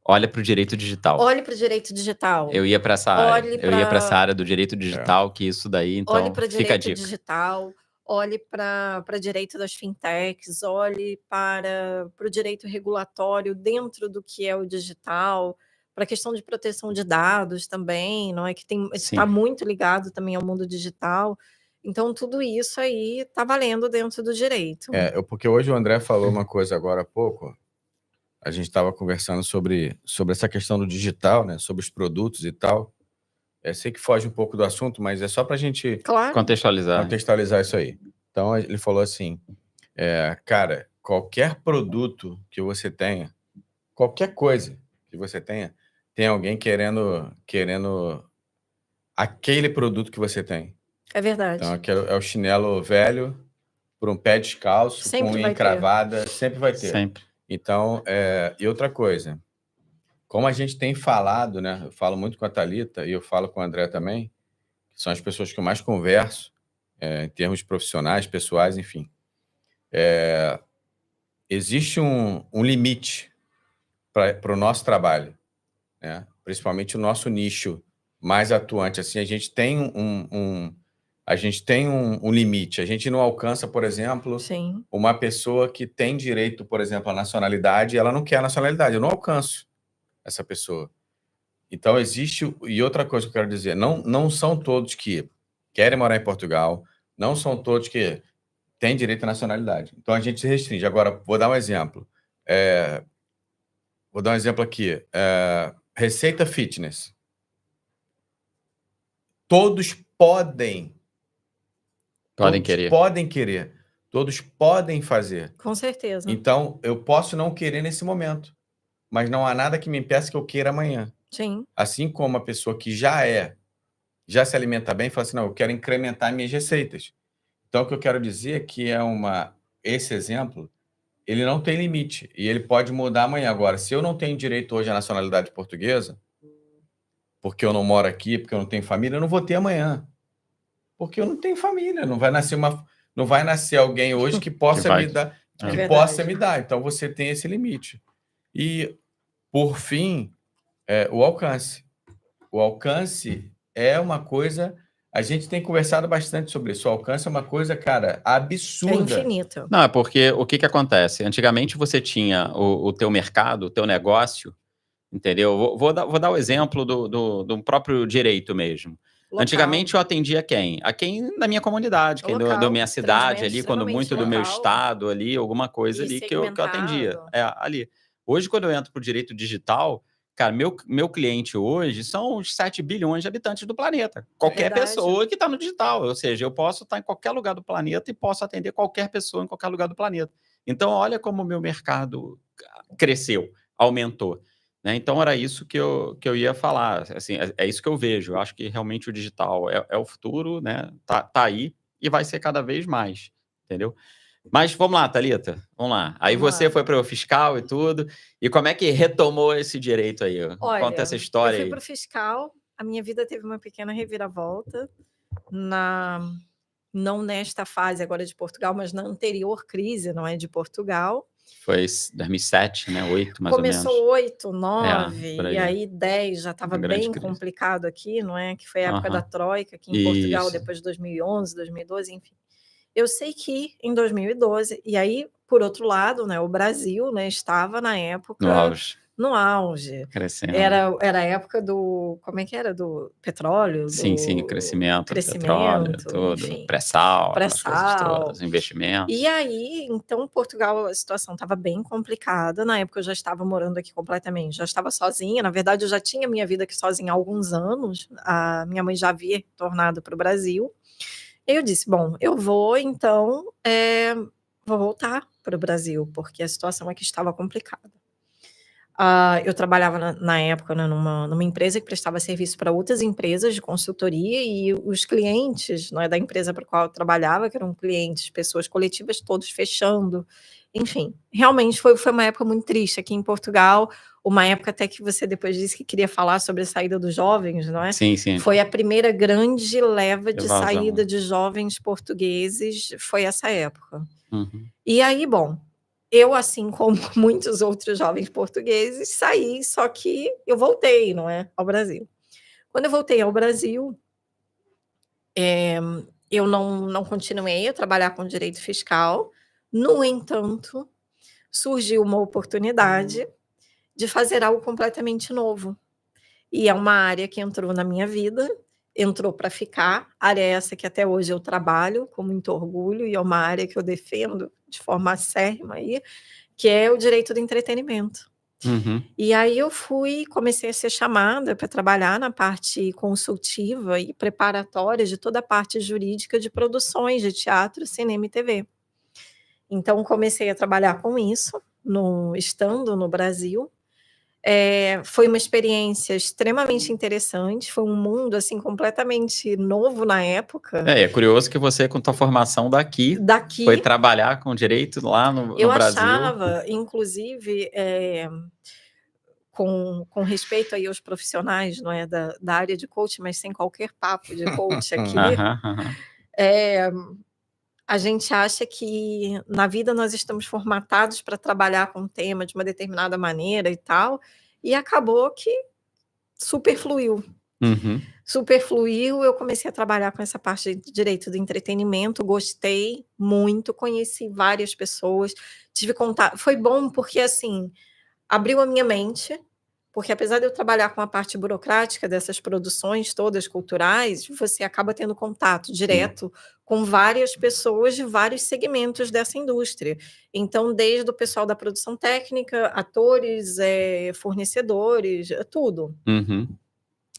olha para o direito digital. Olhe para o direito digital. Eu ia para essa área. Eu ia para essa área do direito digital, que isso daí, então, olhe para fica a direito dica. digital, olhe para direito das fintechs, olhe para o direito regulatório dentro do que é o digital, para a questão de proteção de dados também, não é, que está muito ligado também ao mundo digital. Então, tudo isso aí está valendo dentro do direito. Porque hoje o André falou uma coisa agora há pouco, a gente estava conversando sobre essa questão do digital, né, sobre os produtos e tal. Sei que foge um pouco do assunto, mas é só para a gente contextualizar isso aí. Então, ele falou assim, cara, qualquer produto que você tenha, qualquer coisa que você tenha, tem alguém querendo aquele produto que você tem. É verdade. Então, é o chinelo velho por um pé descalço, sempre com unha encravada, sempre vai ter. Sempre. Então, e outra coisa, como a gente tem falado, né? Eu falo muito com a Thalita e eu falo com o André também, que são as pessoas que eu mais converso, em termos profissionais, pessoais, enfim. Existe um limite para o nosso trabalho, né? Principalmente o nosso nicho mais atuante. Assim, a gente tem um limite. A gente não alcança, por exemplo, uma pessoa que tem direito, por exemplo, à nacionalidade, e ela não quer a nacionalidade. Eu não alcanço essa pessoa. Então, existe... E outra coisa que eu quero dizer, não são todos que querem morar em Portugal, não são todos que têm direito à nacionalidade. Então, a gente se restringe. Agora, vou dar um exemplo. Vou dar um exemplo aqui. Receita fitness. Todos podem querer. podem querer, todos podem fazer. Com certeza. Então, eu posso não querer nesse momento, mas não há nada que me impeça que eu queira amanhã. Sim. Assim como a pessoa que já se alimenta bem, fala assim, não, eu quero incrementar minhas receitas. Então, o que eu quero dizer é que esse exemplo, ele não tem limite e ele pode mudar amanhã. Agora, se eu não tenho direito hoje à nacionalidade portuguesa, porque eu não moro aqui, porque eu não tenho família, eu não vou ter amanhã. Porque eu não tenho família, não vai nascer alguém hoje que possa vai. me dar, É que verdade. possa me dar. Então você tem esse limite. E por fim, o alcance. O alcance é uma coisa, a gente tem conversado bastante sobre isso. O alcance é uma coisa, cara, É absurda. infinito. Não, é porque o que acontece? Antigamente você tinha o teu mercado, o teu negócio, entendeu? Vou dar o exemplo do próprio direito mesmo. Local. Antigamente eu atendia quem? A quem da minha comunidade, quem da Local, minha cidade atendimento ali, quando extremamente muito do meu local. estado ali, alguma coisa E ali que eu atendia. segmentado. Ali. Hoje, quando eu entro pro direito digital, cara, meu cliente hoje são os 7 bilhões de habitantes do planeta. Qualquer verdade. pessoa que está no digital. Ou seja, eu posso estar em qualquer lugar do planeta e posso atender qualquer pessoa em qualquer lugar do planeta. Então, olha como o meu mercado cresceu, aumentou. Né? Então, era isso que eu ia falar. Assim, é isso que eu vejo. Eu acho que realmente o digital é o futuro, né? Tá aí e vai ser cada vez mais, entendeu? Mas vamos lá, Thalita, vamos lá. Aí Vamos você lá. foi para o fiscal e tudo. E como é que retomou esse direito aí? Olha, Conta essa história eu fui aí. para o fiscal, a minha vida teve uma pequena reviravolta, não nesta fase agora de Portugal, mas na anterior crise, não é, de Portugal. Foi 2007, né? 8, mais ou menos. Começou 8, 9, por e aí. aí 10 já estava Uma grande bem crise. complicado aqui, não é? Que foi a época da Aham. Troika aqui em Portugal, Isso. depois de 2011, 2012, enfim. Eu sei que em 2012, e aí, por outro lado, né, o Brasil, né, estava na época No auge, no auge. crescendo. Era a época do, como é que era? Do petróleo, Sim, do crescimento do petróleo, tudo, enfim, pré-sal, aquelas coisas pré-sal. todas, investimentos. E aí, então, Portugal, a situação estava bem complicada. Na época eu já estava morando aqui completamente, já estava sozinha. Na verdade, eu já tinha minha vida aqui sozinha há alguns anos. A minha mãe já havia retornado para o Brasil. E eu disse, bom, eu vou, então, vou voltar para o Brasil, porque a situação aqui estava complicada. Eu trabalhava na época, né, numa empresa que prestava serviço para outras empresas de consultoria e os clientes, né, da empresa para a qual eu trabalhava, que eram clientes, pessoas coletivas, todos fechando. Enfim, realmente foi uma época muito triste aqui em Portugal, uma época até que você depois disse que queria falar sobre a saída dos jovens, não é? Sim, sim. Foi a primeira grande leva de Evasão. saída de jovens portugueses, foi essa época. Uhum. E aí, bom, eu, assim como muitos outros jovens portugueses, saí, só que eu voltei, não é, ao Brasil. Quando eu voltei ao Brasil, eu não continuei a trabalhar com direito fiscal. No entanto, surgiu uma oportunidade de fazer algo completamente novo. E é uma área que entrou na minha vida, entrou para ficar, área essa que até hoje eu trabalho com muito orgulho e é uma área que eu defendo de forma acérrima aí, que é o direito do entretenimento. Uhum. E aí eu comecei a ser chamada para trabalhar na parte consultiva e preparatória de toda a parte jurídica de produções de teatro, cinema e TV. Então comecei a trabalhar com isso, estando no Brasil. Foi uma experiência extremamente interessante, foi um mundo assim completamente novo na época. É curioso que você, com tua formação daqui, foi trabalhar com direito lá no Brasil. Eu achava, inclusive, com respeito aí aos profissionais, não é, da área de coach, mas sem qualquer papo de coach aqui, a gente acha que na vida nós estamos formatados para trabalhar com um tema de uma determinada maneira e tal, e acabou que superfluiu. Uhum. Superfluiu, eu comecei a trabalhar com essa parte de direito do entretenimento, gostei muito, conheci várias pessoas, tive contato, foi bom porque, assim, abriu a minha mente, porque apesar de eu trabalhar com a parte burocrática dessas produções todas culturais, você acaba tendo contato direto com várias pessoas de vários segmentos dessa indústria. Então, desde o pessoal da produção técnica, atores, fornecedores, tudo. Uhum.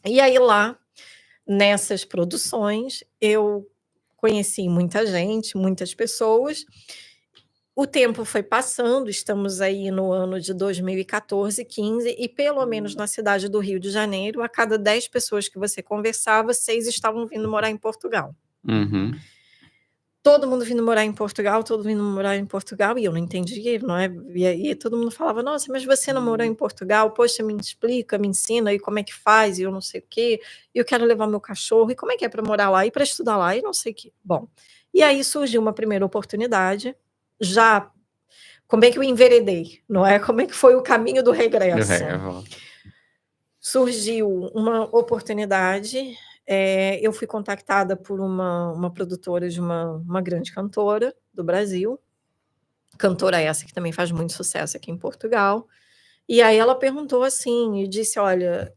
E aí lá, nessas produções, eu conheci muita gente, muitas pessoas. O tempo foi passando, estamos aí no ano de 2014, 15, e pelo menos na cidade do Rio de Janeiro, a cada 10 pessoas que você conversava, 6 estavam vindo morar em Portugal. Uhum. Todo mundo vindo morar em Portugal, todo mundo vindo morar em Portugal, e eu não entendia, não é? E aí todo mundo falava, nossa, mas você não morou em Portugal? Poxa, me explica, me ensina, e como é que faz, e eu não sei o quê, e eu quero levar meu cachorro, e como é que é para morar lá, e para estudar lá, e não sei o quê. Bom, e aí surgiu uma primeira oportunidade, já, como é que eu enveredei, não é? Como é que foi o caminho do regresso? Surgiu uma oportunidade, eu fui contactada por uma produtora de uma grande cantora do Brasil, cantora essa que também faz muito sucesso aqui em Portugal, e aí ela perguntou assim, e disse, olha,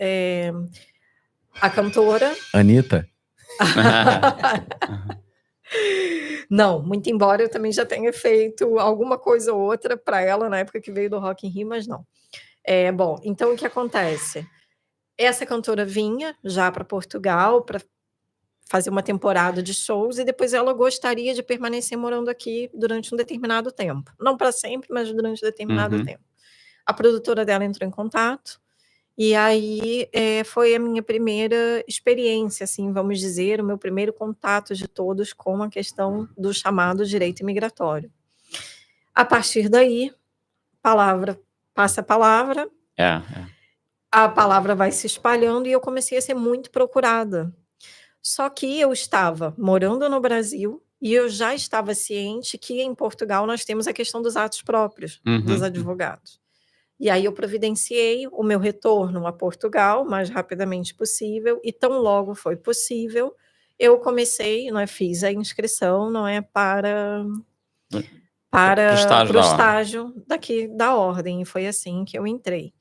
a cantora... Anitta? Não, muito embora eu também já tenha feito alguma coisa ou outra para ela na época que veio do Rock in Rio, mas não. Bom, então o que acontece? Essa cantora vinha já para Portugal para fazer uma temporada de shows e depois ela gostaria de permanecer morando aqui durante um determinado tempo. Não para sempre, mas durante um determinado tempo. A produtora dela entrou em contato e aí foi a minha primeira experiência, assim, vamos dizer, o meu primeiro contato de todos com a questão do chamado direito imigratório. A partir daí, palavra passa a palavra, a palavra vai se espalhando e eu comecei a ser muito procurada. Só que eu estava morando no Brasil e eu já estava ciente que em Portugal nós temos a questão dos atos próprios dos advogados. E aí eu providenciei o meu retorno a Portugal o mais rapidamente possível e tão logo foi possível, eu comecei, não é, fiz a inscrição, não é, para o estágio daqui da ordem, e foi assim que eu entrei.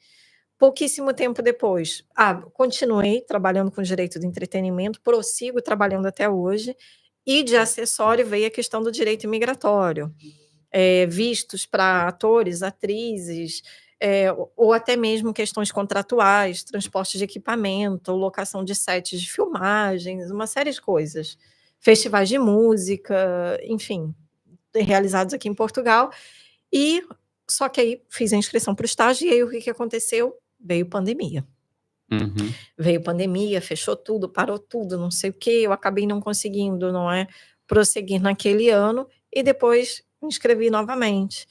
Pouquíssimo tempo depois, continuei trabalhando com direito do entretenimento, prossigo trabalhando até hoje, e de acessório veio a questão do direito imigratório, vistos para atores, atrizes, ou até mesmo questões contratuais, transporte de equipamento, locação de sets de filmagens, uma série de coisas. Festivais de música, enfim, realizados aqui em Portugal. E só que aí fiz a inscrição para o estágio e aí o que aconteceu? Veio pandemia. Veio pandemia, fechou tudo, parou tudo, não sei o quê, eu acabei não conseguindo, não é, prosseguir naquele ano e depois me inscrevi novamente.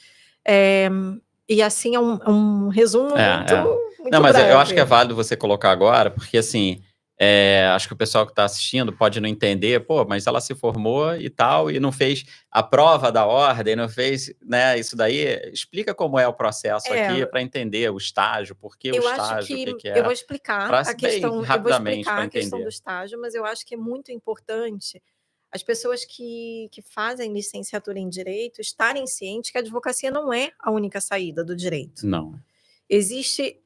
E assim é um resumo muito não, mas breve. eu acho que é válido você colocar agora, porque assim, acho que o pessoal que está assistindo pode não entender, pô, mas ela se formou e tal, e não fez a prova da ordem, não fez, né, isso daí. Explica como é o processo aqui para entender o estágio, por que o estágio, o que é. Eu vou explicar a questão, rapidamente para a questão entender do estágio, mas eu acho que é muito importante as pessoas que fazem licenciatura em direito estarem cientes que a advocacia não é a única saída do direito. Não. Existe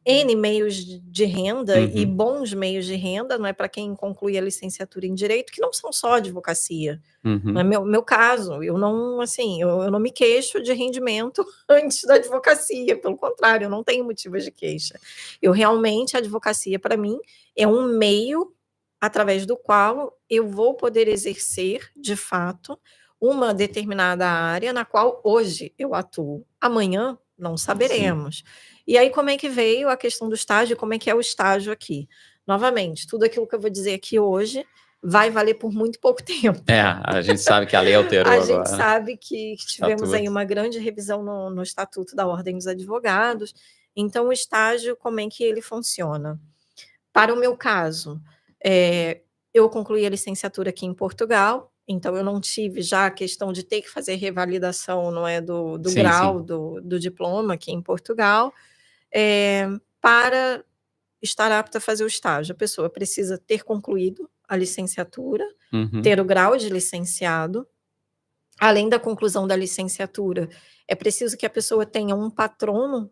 N meios de renda e bons meios de renda, não é, para quem conclui a licenciatura em direito, que não são só advocacia. Não é meu caso, eu não me queixo de rendimento antes da advocacia, pelo contrário, eu não tenho motivos de queixa. A advocacia para mim é um meio através do qual eu vou poder exercer, de fato, uma determinada área na qual hoje eu atuo. Amanhã não saberemos. E aí como é que veio a questão do estágio, como é que é o estágio aqui? Novamente, tudo aquilo que eu vou dizer aqui hoje vai valer por muito pouco tempo. A gente sabe que a lei alterou agora. A gente sabe que tivemos aí uma grande revisão no Estatuto da Ordem dos Advogados. Então, o estágio, como é que ele funciona? Para o meu caso, eu concluí a licenciatura aqui em Portugal, então eu não tive já a questão de ter que fazer revalidação, não é, do grau, do diploma aqui em Portugal. Para estar apta a fazer o estágio, a pessoa precisa ter concluído a licenciatura, ter o grau de licenciado. Além da conclusão da licenciatura, é preciso que a pessoa tenha um patrono,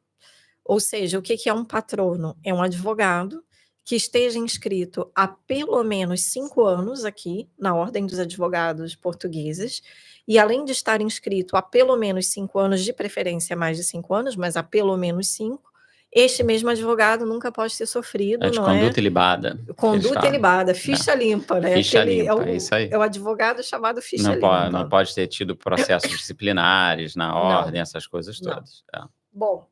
ou seja, o que é um patrono? É um advogado que esteja inscrito há pelo menos 5 anos aqui na Ordem dos Advogados Portugueses, e além de estar inscrito há pelo menos 5 anos, de preferência mais de 5 anos, mas há pelo menos 5, Este mesmo advogado nunca pode ter sofrido, É de não é? conduta ilibada. Conduta ilibada, ficha limpa, né? Ficha Aquele limpa, é isso aí. É o advogado chamado ficha Não limpa. pode ter tido processos disciplinares na ordem, Não, essas coisas não. todas. É. Bom,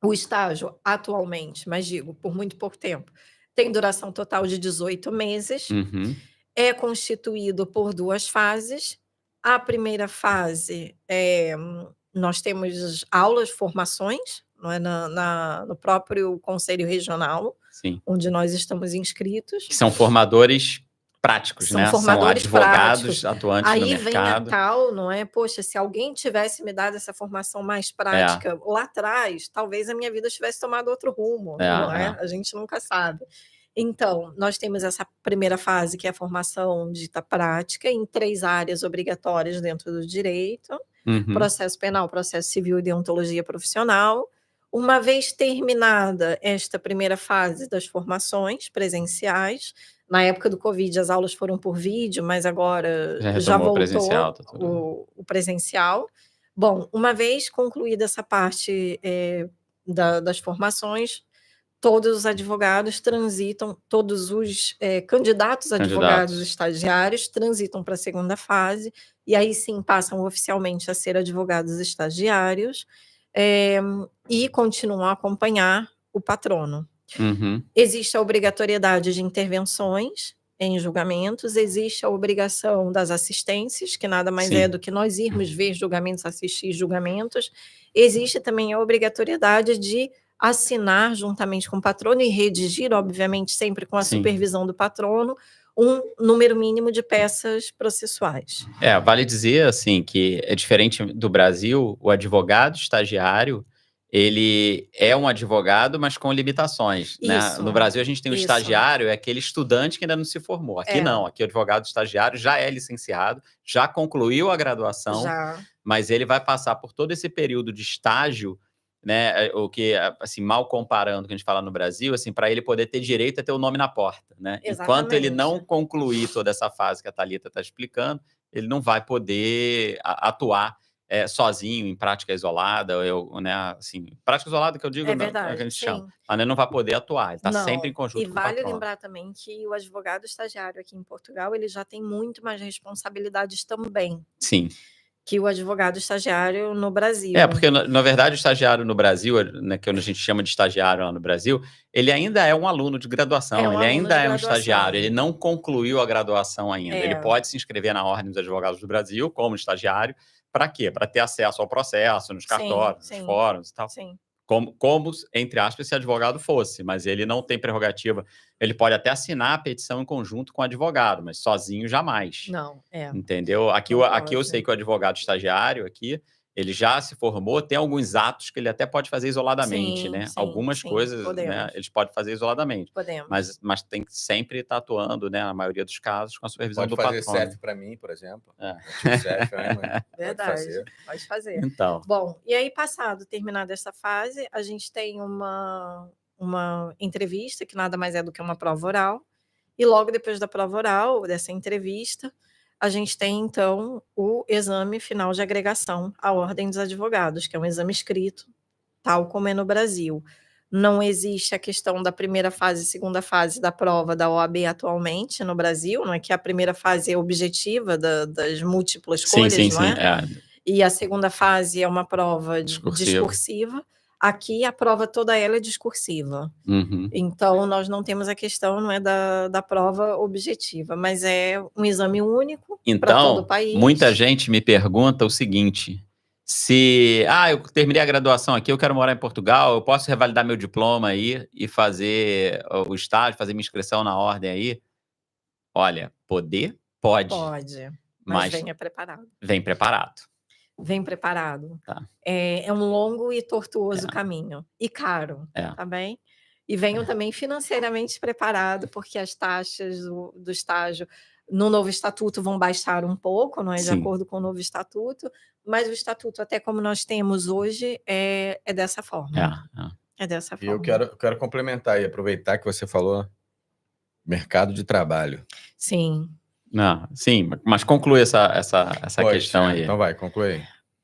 o estágio atualmente, mas digo, por muito pouco tempo, tem duração total de 18 meses, Uhum. é constituído por 2 fases. A primeira fase, nós temos aulas, formações, não é, no próprio Conselho Regional, Sim. onde nós estamos inscritos. Que são formadores práticos, São né? formadores São advogados práticos. atuantes no Aí vem a mercado. tal, não é? Poxa, se alguém tivesse me dado essa formação mais prática lá atrás, talvez a minha vida tivesse tomado outro rumo, não é? A gente nunca sabe. Então, nós temos essa primeira fase, que é a formação dita prática, em 3 áreas obrigatórias dentro do direito: Uhum. processo penal, processo civil e deontologia profissional. Uma vez terminada esta primeira fase das formações presenciais, na época do Covid as aulas foram por vídeo, mas agora já voltou presencial, tá tudo... o presencial. Bom, uma vez concluída essa parte das formações, todos os advogados transitam, todos os candidatos a advogados estagiários transitam para a segunda fase, e aí sim passam oficialmente a ser advogados estagiários, e continuam a acompanhar o patrono. Uhum. Existe a obrigatoriedade de intervenções em julgamentos, existe a obrigação das assistências, que nada mais é do que nós irmos ver julgamentos, assistir julgamentos. Existe também a obrigatoriedade de assinar juntamente com o patrono e redigir, obviamente, sempre com a supervisão do patrono, um número mínimo de peças processuais. Vale dizer, assim, que é diferente do Brasil, o advogado estagiário, ele é um advogado, mas com limitações, né? No Brasil, a gente tem o estagiário, é aquele estudante que ainda não se formou. Aqui não, aqui o advogado estagiário já é licenciado, já concluiu a graduação, mas ele vai passar por todo esse período de estágio, né? O que, assim, mal comparando o que a gente fala no Brasil, assim, para ele poder ter direito a ter o nome na porta, né? Enquanto ele não concluir toda essa fase que a Thalita está explicando, ele não vai poder atuar sozinho, em prática isolada, né, assim, prática isolada que eu digo, verdade, que a gente chama, mas ele não vai poder atuar, ele está sempre em conjunto com o patrono. E vale lembrar também que o advogado estagiário aqui em Portugal, ele já tem muito mais responsabilidades também. Sim. Que o advogado estagiário no Brasil. Porque, na verdade, o estagiário no Brasil, né, que a gente chama de estagiário lá no Brasil, ele ainda é um aluno de graduação, ele ainda é um estagiário, ele não concluiu a graduação ainda. Ele pode se inscrever na Ordem dos Advogados do Brasil como estagiário. Para quê? Para ter acesso ao processo, nos cartórios, nos fóruns e tal. Sim. Como, entre aspas, se advogado fosse, mas ele não tem prerrogativa. Ele pode até assinar a petição em conjunto com o advogado, mas sozinho jamais. Não, entendeu? Aqui eu sei que o advogado estagiário aqui, ele já se formou, tem alguns atos que ele até pode fazer isoladamente, né? Algumas coisas, né, eles podem fazer isoladamente. Mas tem que sempre estar atuando, né, na maioria dos casos, com a supervisão do patrono. Pode fazer CEF para mim, por exemplo. CEF, verdade, pode fazer. Então. Bom, e aí terminada essa fase, a gente tem uma entrevista, que nada mais é do que uma prova oral, e logo depois da prova oral, dessa entrevista, a gente tem, então, o exame final de agregação à Ordem dos Advogados, que é um exame escrito, tal como é no Brasil. Não existe a questão da primeira fase e segunda fase da prova da OAB atualmente no Brasil, não é que a primeira fase é objetiva das múltiplas escolhas, não é? E a segunda fase é uma prova discursiva. Aqui a prova toda ela é discursiva. Uhum. Então, nós não temos a questão, não é, da prova objetiva, mas é um exame único para todo o país. Então, muita gente me pergunta o seguinte: se eu terminei a graduação aqui, eu quero morar em Portugal, eu posso revalidar meu diploma aí e fazer o estágio, fazer minha inscrição na ordem aí? Olha, pode. Pode, mas venha preparado. Vem preparado. Vem preparado. Tá. É um longo e tortuoso caminho. E caro, tá bem? E venham também financeiramente preparado, porque as taxas do estágio no novo estatuto vão baixar um pouco, não é? De acordo com o novo estatuto, mas o estatuto, até como nós temos hoje, é dessa forma. É dessa forma. E eu quero complementar e aproveitar que você falou mercado de trabalho. Sim. Sim, mas conclui essa questão aí. Então vai, conclui.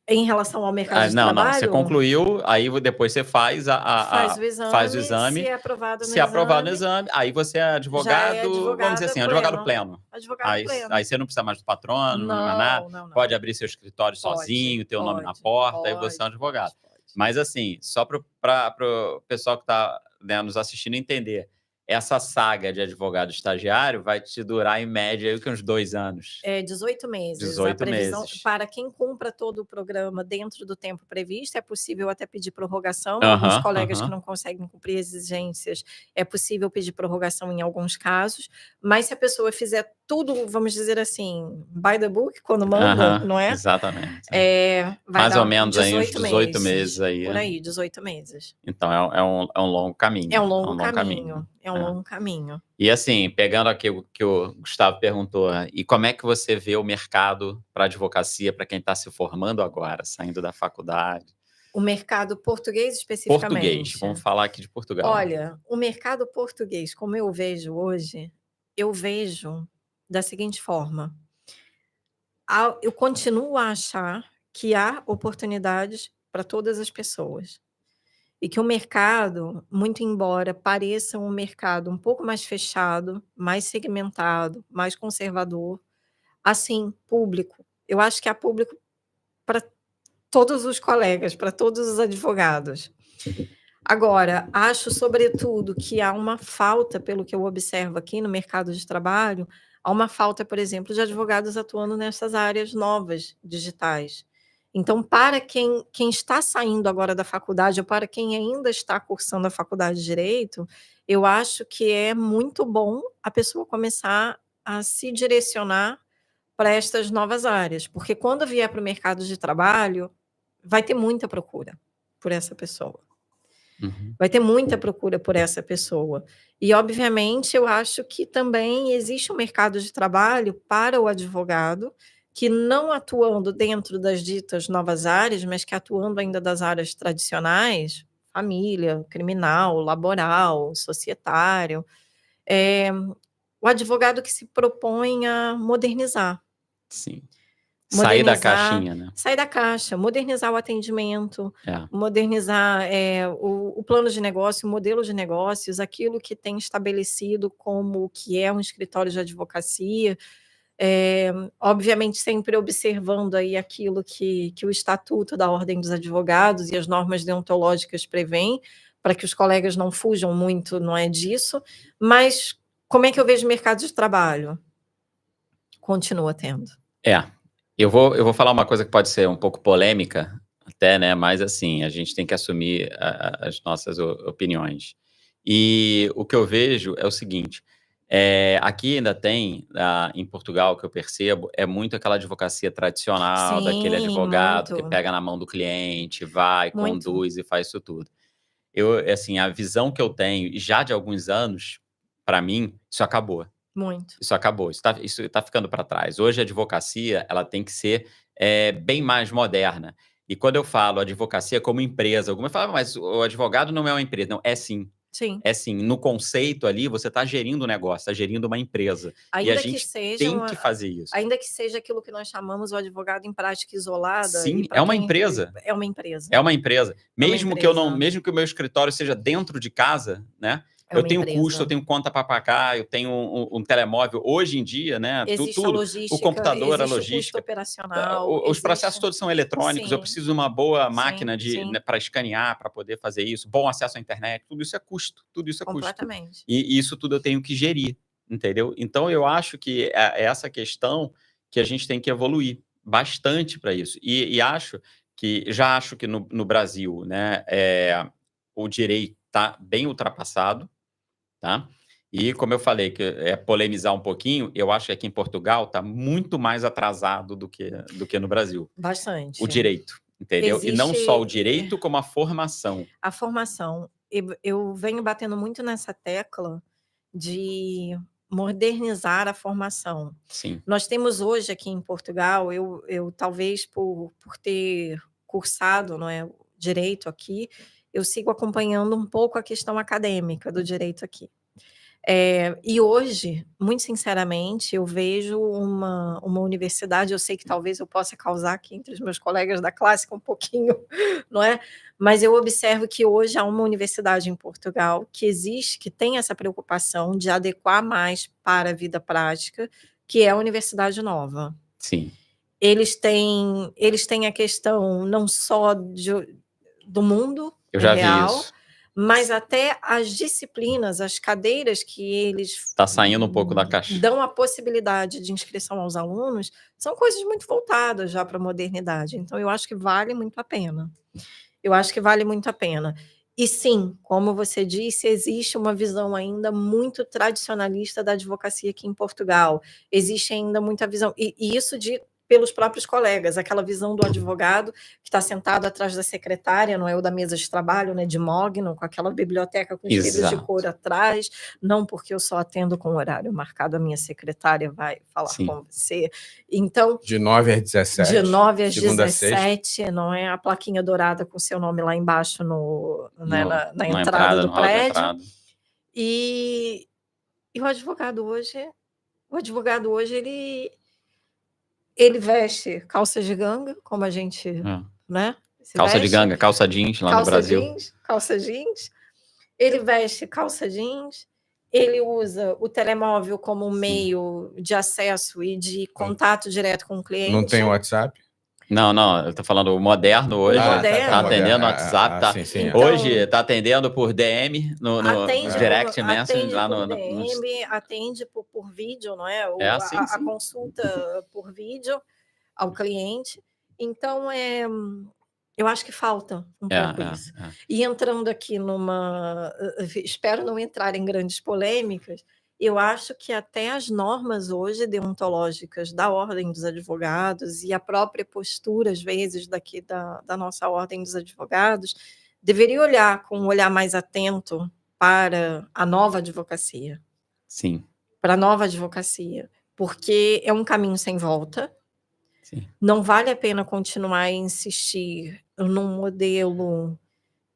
Em relação ao mercado de Não, você trabalho, concluiu, aí depois você faz faz o o exame, exame, se é aprovado no no exame, exame, aí você é já é advogado, vamos dizer advogada assim, advogado pleno. pleno. Advogado pleno. Aí você não precisa mais do patrono, não é nada, Não. pode abrir seu escritório Pode, sozinho, ter o nome na porta, aí você é um advogado. pode. Mas assim, só para o pessoal que está, né, nos assistindo entender, essa saga de advogado estagiário vai te durar, em média, aí, uns 2 anos. 18 meses. 18 a previsão, meses. para quem cumpra todo o programa dentro do tempo previsto, é possível até pedir prorrogação. Aham, Alguns colegas aham. que não conseguem cumprir exigências, é possível pedir prorrogação em alguns casos. Mas se a pessoa fizer tudo, vamos dizer assim, by the book, quando manda, Aham, não é? exatamente. Vai Mais dar ou menos aí uns 18 18 meses aí. Por aí, 18 meses. Então é um longo caminho. É um longo caminho. É um longo caminho. E assim, pegando aqui o que o Gustavo perguntou, e como é que você vê o mercado para advocacia para quem está se formando agora, saindo da faculdade? O mercado português especificamente. Português, vamos falar aqui de Portugal. Olha, o mercado português, como eu vejo hoje, eu vejo da seguinte forma: eu continuo a achar que há oportunidades para todas as pessoas. E que o mercado, muito embora pareça um mercado um pouco mais fechado, mais segmentado, mais conservador, assim, público. Eu acho que há público para todos os colegas, para todos os advogados. Agora, acho, sobretudo, que há uma falta, pelo que eu observo aqui no mercado de trabalho, há uma falta, por exemplo, de advogados atuando nessas áreas novas, digitais. Então, para quem está saindo agora da faculdade, ou para quem ainda está cursando a faculdade de Direito, eu acho que é muito bom a pessoa começar a se direcionar para estas novas áreas, porque quando vier para o mercado de trabalho, vai ter muita procura por essa pessoa. Vai ter muita procura por essa pessoa. E, obviamente, eu acho que também existe um mercado de trabalho para o advogado, que não atuando dentro das ditas novas áreas, mas que atuando ainda das áreas tradicionais, família, criminal, laboral, societário, o advogado que se propõe a modernizar. Sim. Sair da caixinha, né? Sair da caixa, modernizar o atendimento, modernizar o plano de negócio, o modelo de negócios, aquilo que tem estabelecido como o que é um escritório de advocacia, obviamente sempre observando aí aquilo que o Estatuto da Ordem dos Advogados e as normas deontológicas prevêem, para que os colegas não fujam muito, não é disso, mas como é que eu vejo o mercado de trabalho? Continua tendo. Eu vou falar uma coisa que pode ser um pouco polêmica, até, né? Mas assim, a gente tem que assumir as nossas opiniões. E o que eu vejo é o seguinte: aqui ainda tem, em Portugal, que eu percebo, é muito aquela advocacia tradicional, daquele advogado que pega na mão do cliente, vai, conduz e faz isso tudo. Assim, a visão que eu tenho, já de alguns anos, para mim, isso acabou. Isso acabou, isso tá ficando para trás. Hoje a advocacia, ela tem que ser bem mais moderna. E quando eu falo advocacia como empresa, algumas falam, mas o advogado não é uma empresa. Não, é sim. Sim. É sim. No conceito ali, você está gerindo um negócio, está gerindo uma empresa. E a gente tem que fazer isso. Ainda que seja aquilo que nós chamamos o advogado em prática isolada. Sim, é uma empresa. É uma empresa. É uma empresa. Mesmo que o meu escritório seja dentro de casa, né? Eu tenho custo, eu tenho conta para pagar, eu tenho um telemóvel. Hoje em dia, né? Existe tudo, a logística, o computador, a existe logística. O custo operacional. Os processos todos são eletrônicos. Sim. Eu preciso de uma boa máquina Sim. para escanear, para poder fazer isso. Bom acesso à internet. Tudo isso é custo. Tudo isso é Completamente. custo. E isso tudo eu tenho que gerir, entendeu? Então, eu acho que é essa questão que a gente tem que evoluir bastante para isso. Já acho que no Brasil, né, o direito está bem ultrapassado, tá? E como eu falei, que polemizar um pouquinho, eu acho que aqui em Portugal está muito mais atrasado do que no Brasil. Bastante. O direito, entendeu? E não só o direito, como a formação. A formação. Eu venho batendo muito nessa tecla de modernizar a formação. Sim. Nós temos hoje aqui em Portugal, eu talvez por ter cursado, não é, direito aqui, eu sigo acompanhando um pouco a questão acadêmica do direito aqui. E hoje, muito sinceramente, eu vejo uma universidade, eu sei que talvez eu possa causar aqui entre os meus colegas da classe um pouquinho, não é? Mas eu observo que hoje há uma universidade em Portugal que existe, que tem essa preocupação de adequar mais para a vida prática, que é a Universidade Nova. Sim. Eles têm a questão não só do mundo Eu já real, vi isso. mas até as disciplinas, as cadeiras que eles Está saindo um pouco da caixa. dão a possibilidade de inscrição aos alunos, são coisas muito voltadas já para a modernidade. Então, eu acho que vale muito a pena. E sim, como você disse, existe uma visão ainda muito tradicionalista da advocacia aqui em Portugal. Existe ainda muita visão, e isso pelos próprios colegas, aquela visão do advogado que está sentado atrás da secretária, não é, ou da mesa de trabalho, né, de mogno, com aquela biblioteca com os livros de cor atrás, não porque eu só atendo com horário marcado, a minha secretária vai falar com você. Então, de 9 às 17. De 9 às 17, não é? A plaquinha dourada com seu nome lá embaixo na entrada do prédio. E o advogado hoje, ele veste calça de ganga, como a gente, né? Calça de ganga, calça jeans lá no Brasil. Calça jeans. Ele veste calça jeans. Ele usa o telemóvel como meio de acesso e de contato direto com o cliente. Não tem WhatsApp? Não, eu tô falando o moderno hoje. Tá atendendo no WhatsApp. Sim. Então, hoje tá atendendo por DM, no direct message lá no DM, atende por vídeo, não é? A consulta por vídeo ao cliente. Então, eu acho que falta um pouco isso. E entrando aqui espero não entrar em grandes polêmicas, eu acho que até as normas hoje deontológicas da Ordem dos Advogados e a própria postura, às vezes, daqui da nossa Ordem dos Advogados, deveria olhar com um olhar mais atento para a nova advocacia. Sim. Para a nova advocacia, porque é um caminho sem volta. Sim. Não vale a pena continuar a insistir num modelo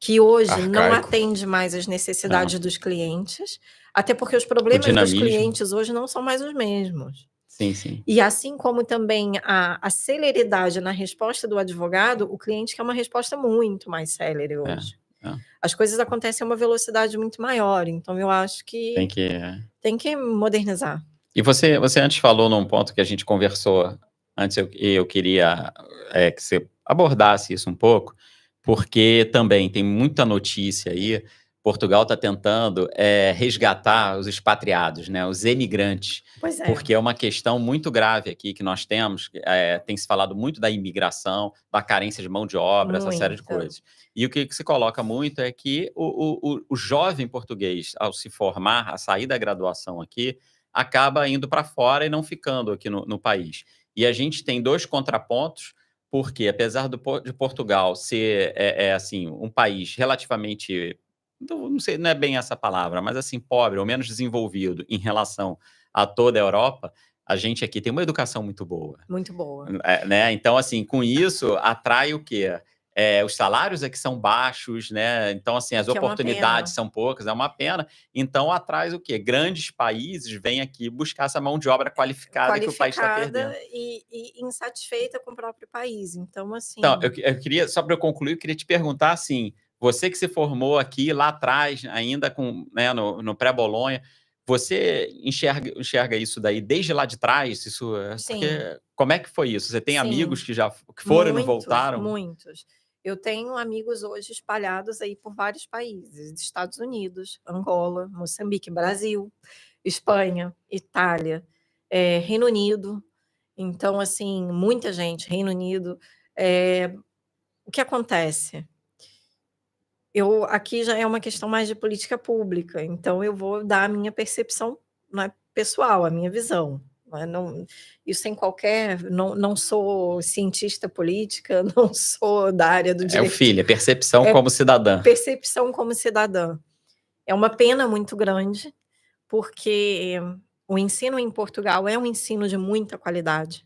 que hoje arcaico. Não atende mais às necessidades dos clientes, até porque os problemas dos clientes hoje não são mais os mesmos. Sim. E assim como também a celeridade na resposta do advogado, o cliente quer uma resposta muito mais célere hoje. As coisas acontecem a uma velocidade muito maior, então eu acho que tem que modernizar. E você antes falou num ponto que a gente conversou antes, eu queria que você abordasse isso um pouco, porque também tem muita notícia aí. Portugal está tentando resgatar os expatriados, né, os emigrantes, porque é uma questão muito grave aqui que nós temos. Tem se falado muito da imigração, da carência de mão de obra, essa série de coisas. E o que se coloca muito é que o jovem português, ao se formar, a sair da graduação aqui, acaba indo para fora e não ficando aqui no país. E a gente tem dois contrapontos, porque apesar de Portugal ser assim, um país relativamente, não sei, não é bem essa palavra, mas assim, pobre ou menos desenvolvido em relação a toda a Europa, a gente aqui tem uma educação muito boa. Muito boa. Né? Então, assim, com isso, atrai o quê? Os salários aqui são baixos, né? Então, assim, as oportunidades são poucas, é uma pena. Então, atrás o quê? Grandes países vêm aqui buscar essa mão de obra qualificada que o país está perdendo. E insatisfeita com o próprio país. Então, assim... Então, eu queria, só para eu concluir, eu queria te perguntar, assim, você que se formou aqui lá atrás, ainda né, no pré-Bolonha, você enxerga isso daí desde lá de trás? Isso, porque, como é que foi isso? Você tem amigos que foram e não voltaram? Muitos. Eu tenho amigos hoje espalhados aí por vários países, Estados Unidos, Angola, Moçambique, Brasil, Espanha, Itália, Reino Unido. Então, assim, muita gente, Reino Unido. O que acontece? Aqui já é uma questão mais de política pública, então eu vou dar a minha percepção, né, pessoal, a minha visão. Isso sem qualquer... Não sou cientista política, não sou da área do direito. Percepção como cidadã. Percepção como cidadã. É uma pena muito grande, porque o ensino em Portugal é um ensino de muita qualidade.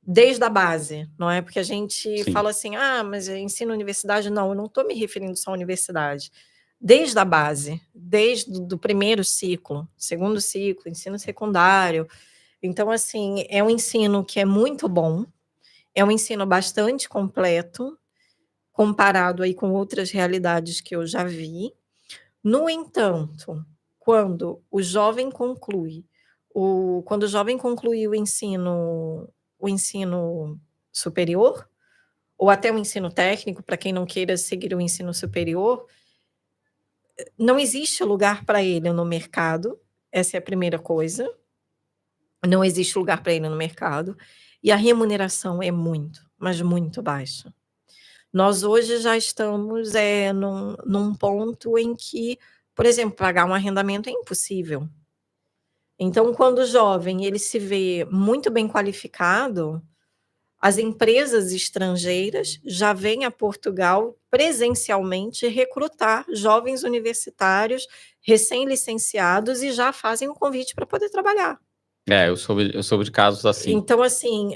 Desde a base, não é? Porque a gente fala assim, mas ensino universidade, não, eu não estou me referindo só à universidade. desde a base, desde do primeiro ciclo, segundo ciclo, ensino secundário. Então, assim, é um ensino que é muito bom, é um ensino bastante completo, comparado aí com outras realidades que eu já vi. No entanto, quando o jovem conclui o ensino superior, ou até o ensino técnico, para quem não queira seguir o ensino superior, não existe lugar para ele no mercado, essa é a primeira coisa. Não existe lugar para ele no mercado, e a remuneração é muito, mas muito baixa. Nós hoje já estamos num ponto em que, por exemplo, pagar um arrendamento é impossível. Então, quando o jovem ele se vê muito bem qualificado, as empresas estrangeiras já vêm a Portugal presencialmente recrutar jovens universitários recém-licenciados e já fazem o convite para poder trabalhar. Eu soube de casos assim. Então, assim,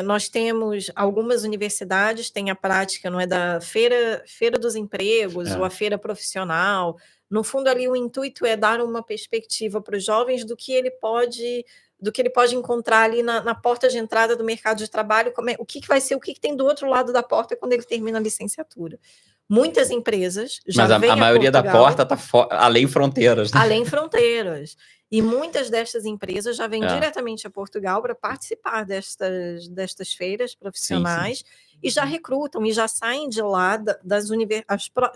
nós temos algumas universidades, tem a prática, não é, da feira dos empregos, ou a feira profissional. No fundo, ali, o intuito é dar uma perspectiva para os jovens do que ele pode encontrar ali na porta de entrada do mercado de trabalho, o que vai ser, o que tem do outro lado da porta quando ele termina a licenciatura. Muitas empresas já vêm a maioria Portugal, da porta está além fronteiras. Né? Além fronteiras. E muitas destas empresas já vêm diretamente a Portugal para participar destas feiras profissionais, sim. E já recrutam, e já saem de lá,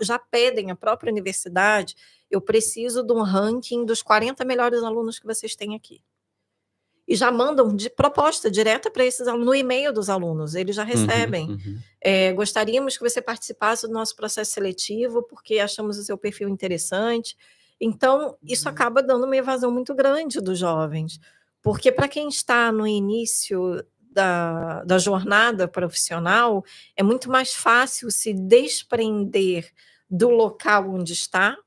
já pedem à própria universidade: eu preciso de um ranking dos 40 melhores alunos que vocês têm aqui. E já mandam de proposta direta para esses alunos, no e-mail dos alunos, eles já recebem. Gostaríamos que você participasse do nosso processo seletivo, porque achamos o seu perfil interessante. Então, isso acaba dando uma evasão muito grande dos jovens, porque para quem está no início da jornada profissional, é muito mais fácil se desprender do local onde está,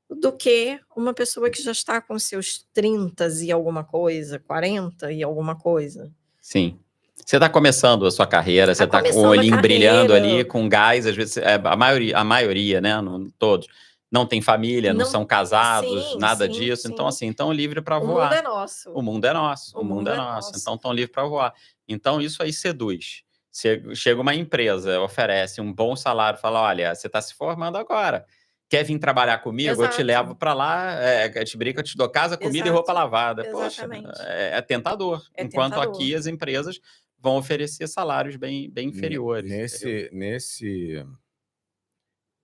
do que uma pessoa que já está com seus 30 e alguma coisa, 40 e alguma coisa. Sim. Você está começando a sua carreira, você está com o olhinho brilhando ali, com gás, às vezes, a maioria, né, todos, não tem família, não são casados, nada disso, então, assim, estão livres para voar. O mundo é nosso. O mundo é nosso, o mundo é nosso, então estão livres para voar. Então, isso aí seduz. Chega uma empresa, oferece um bom salário, fala: olha, você está se formando agora. Quer vir trabalhar comigo? Exato. Eu te levo para lá, eu te dou casa, comida e roupa lavada. Exatamente. Poxa, é tentador. Enquanto aqui as empresas vão oferecer salários bem inferiores.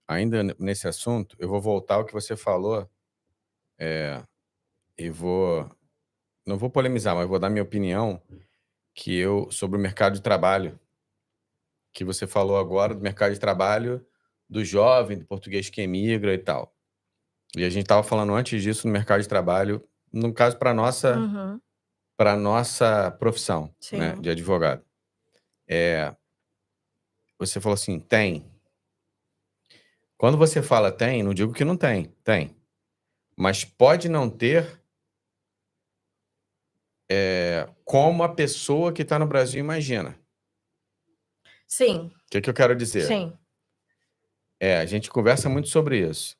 Ainda nesse assunto, eu vou voltar ao que você falou e não vou polemizar, mas vou dar minha opinião sobre o mercado de trabalho, que você falou agora do mercado de trabalho do jovem, do português que emigra e tal. E a gente estava falando antes disso no mercado de trabalho, no caso para a nossa profissão, né, de advogado. Você falou assim, tem. Quando você fala tem, não digo que não tem, tem. Mas pode não ter como a pessoa que está no Brasil imagina. Sim. O que eu quero dizer? Sim. A gente conversa muito sobre isso.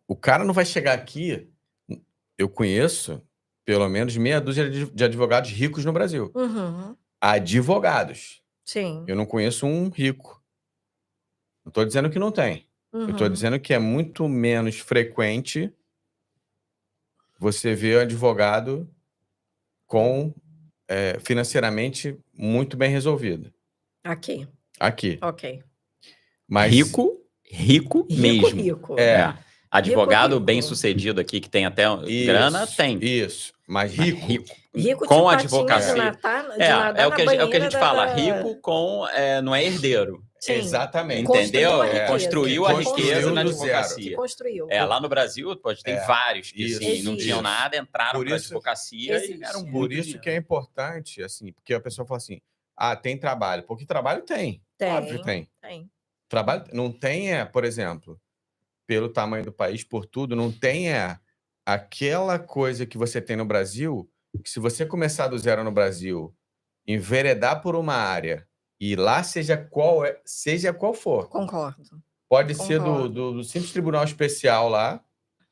O cara não vai chegar aqui... Eu conheço pelo menos meia dúzia de advogados ricos no Brasil. Advogados. Sim. Eu não conheço um rico. Não estou dizendo que não tem. Eu estou dizendo que é muito menos frequente você ver um advogado financeiramente muito bem resolvido. Aqui. Ok. Mas rico mesmo. Rico. Advogado bem-sucedido aqui, que tem até grana, tem. Isso, mas rico. Rico com tipo advocacia. É o que a gente fala, rico com... não é herdeiro. Sim. Exatamente. Entendeu? Construiu a riqueza na advocacia. Construiu. Lá no Brasil, tem vários que assim, não tinham nada, entraram para a advocacia e ganharam muito. Por isso que é importante, assim, porque a pessoa fala assim, tem trabalho. Porque trabalho tem. Óbvio que tem. Trabalho não tem, por exemplo... pelo tamanho do país, por tudo, não tem aquela coisa que você tem no Brasil, que se você começar do zero no Brasil, enveredar por uma área, e lá seja qual for. Concordo. Pode ser Concordo. do simples tribunal especial lá,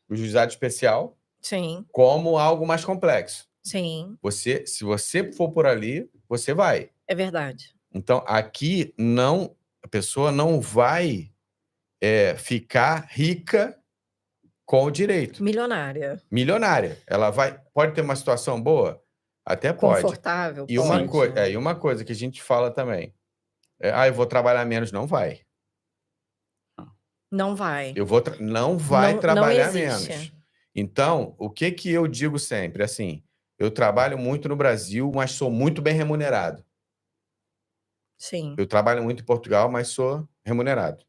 o juizado especial, Sim, como algo mais complexo. sim, Se você for por ali, você vai. é verdade. Então, aqui a pessoa não vai ficar rica com o direito. Milionária. Milionária. Ela pode ter uma situação boa? Até pode. Confortável, E uma, pode. e uma coisa que a gente fala também, eu vou trabalhar menos. Não vai. Não vai. Não vai trabalhar não existe. menos. Então, o que eu digo sempre? Assim, eu trabalho muito no Brasil, mas sou muito bem remunerado. Sim, Eu trabalho muito em Portugal, mas sou remunerado.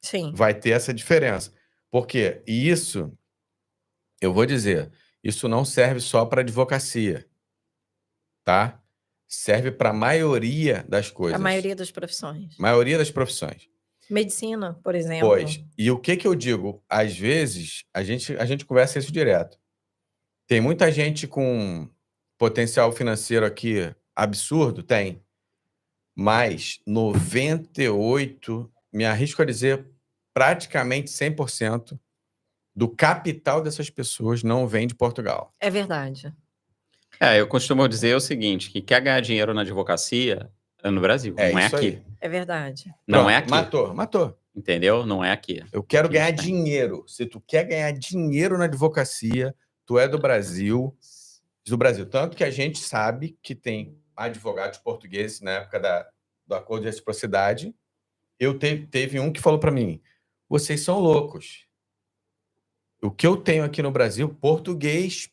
sim. Vai ter essa diferença. Por quê? E isso, eu vou dizer, isso não serve só para advocacia, tá? Serve para a maioria das coisas. A maioria das profissões. Maioria das profissões. Medicina, por exemplo. Pois. E o que eu digo? Às vezes, a gente conversa isso direto. Tem muita gente com potencial financeiro aqui absurdo? Tem. Mas 98, me arrisco a dizer, praticamente 100% do capital dessas pessoas não vem de Portugal. É verdade. Eu costumo dizer o seguinte, que quer ganhar dinheiro na advocacia é no Brasil, não é isso aqui. aí. É verdade. Não Pronto, é aqui. Matou. Entendeu? Não é aqui. Eu quero Aqui ganhar tem. dinheiro. Se tu quer ganhar dinheiro na advocacia, tu é do Brasil. Tanto que a gente sabe que tem advogados portugueses na época do acordo de reciprocidade. Teve um que falou para mim, vocês são loucos. O que eu tenho aqui no Brasil, português,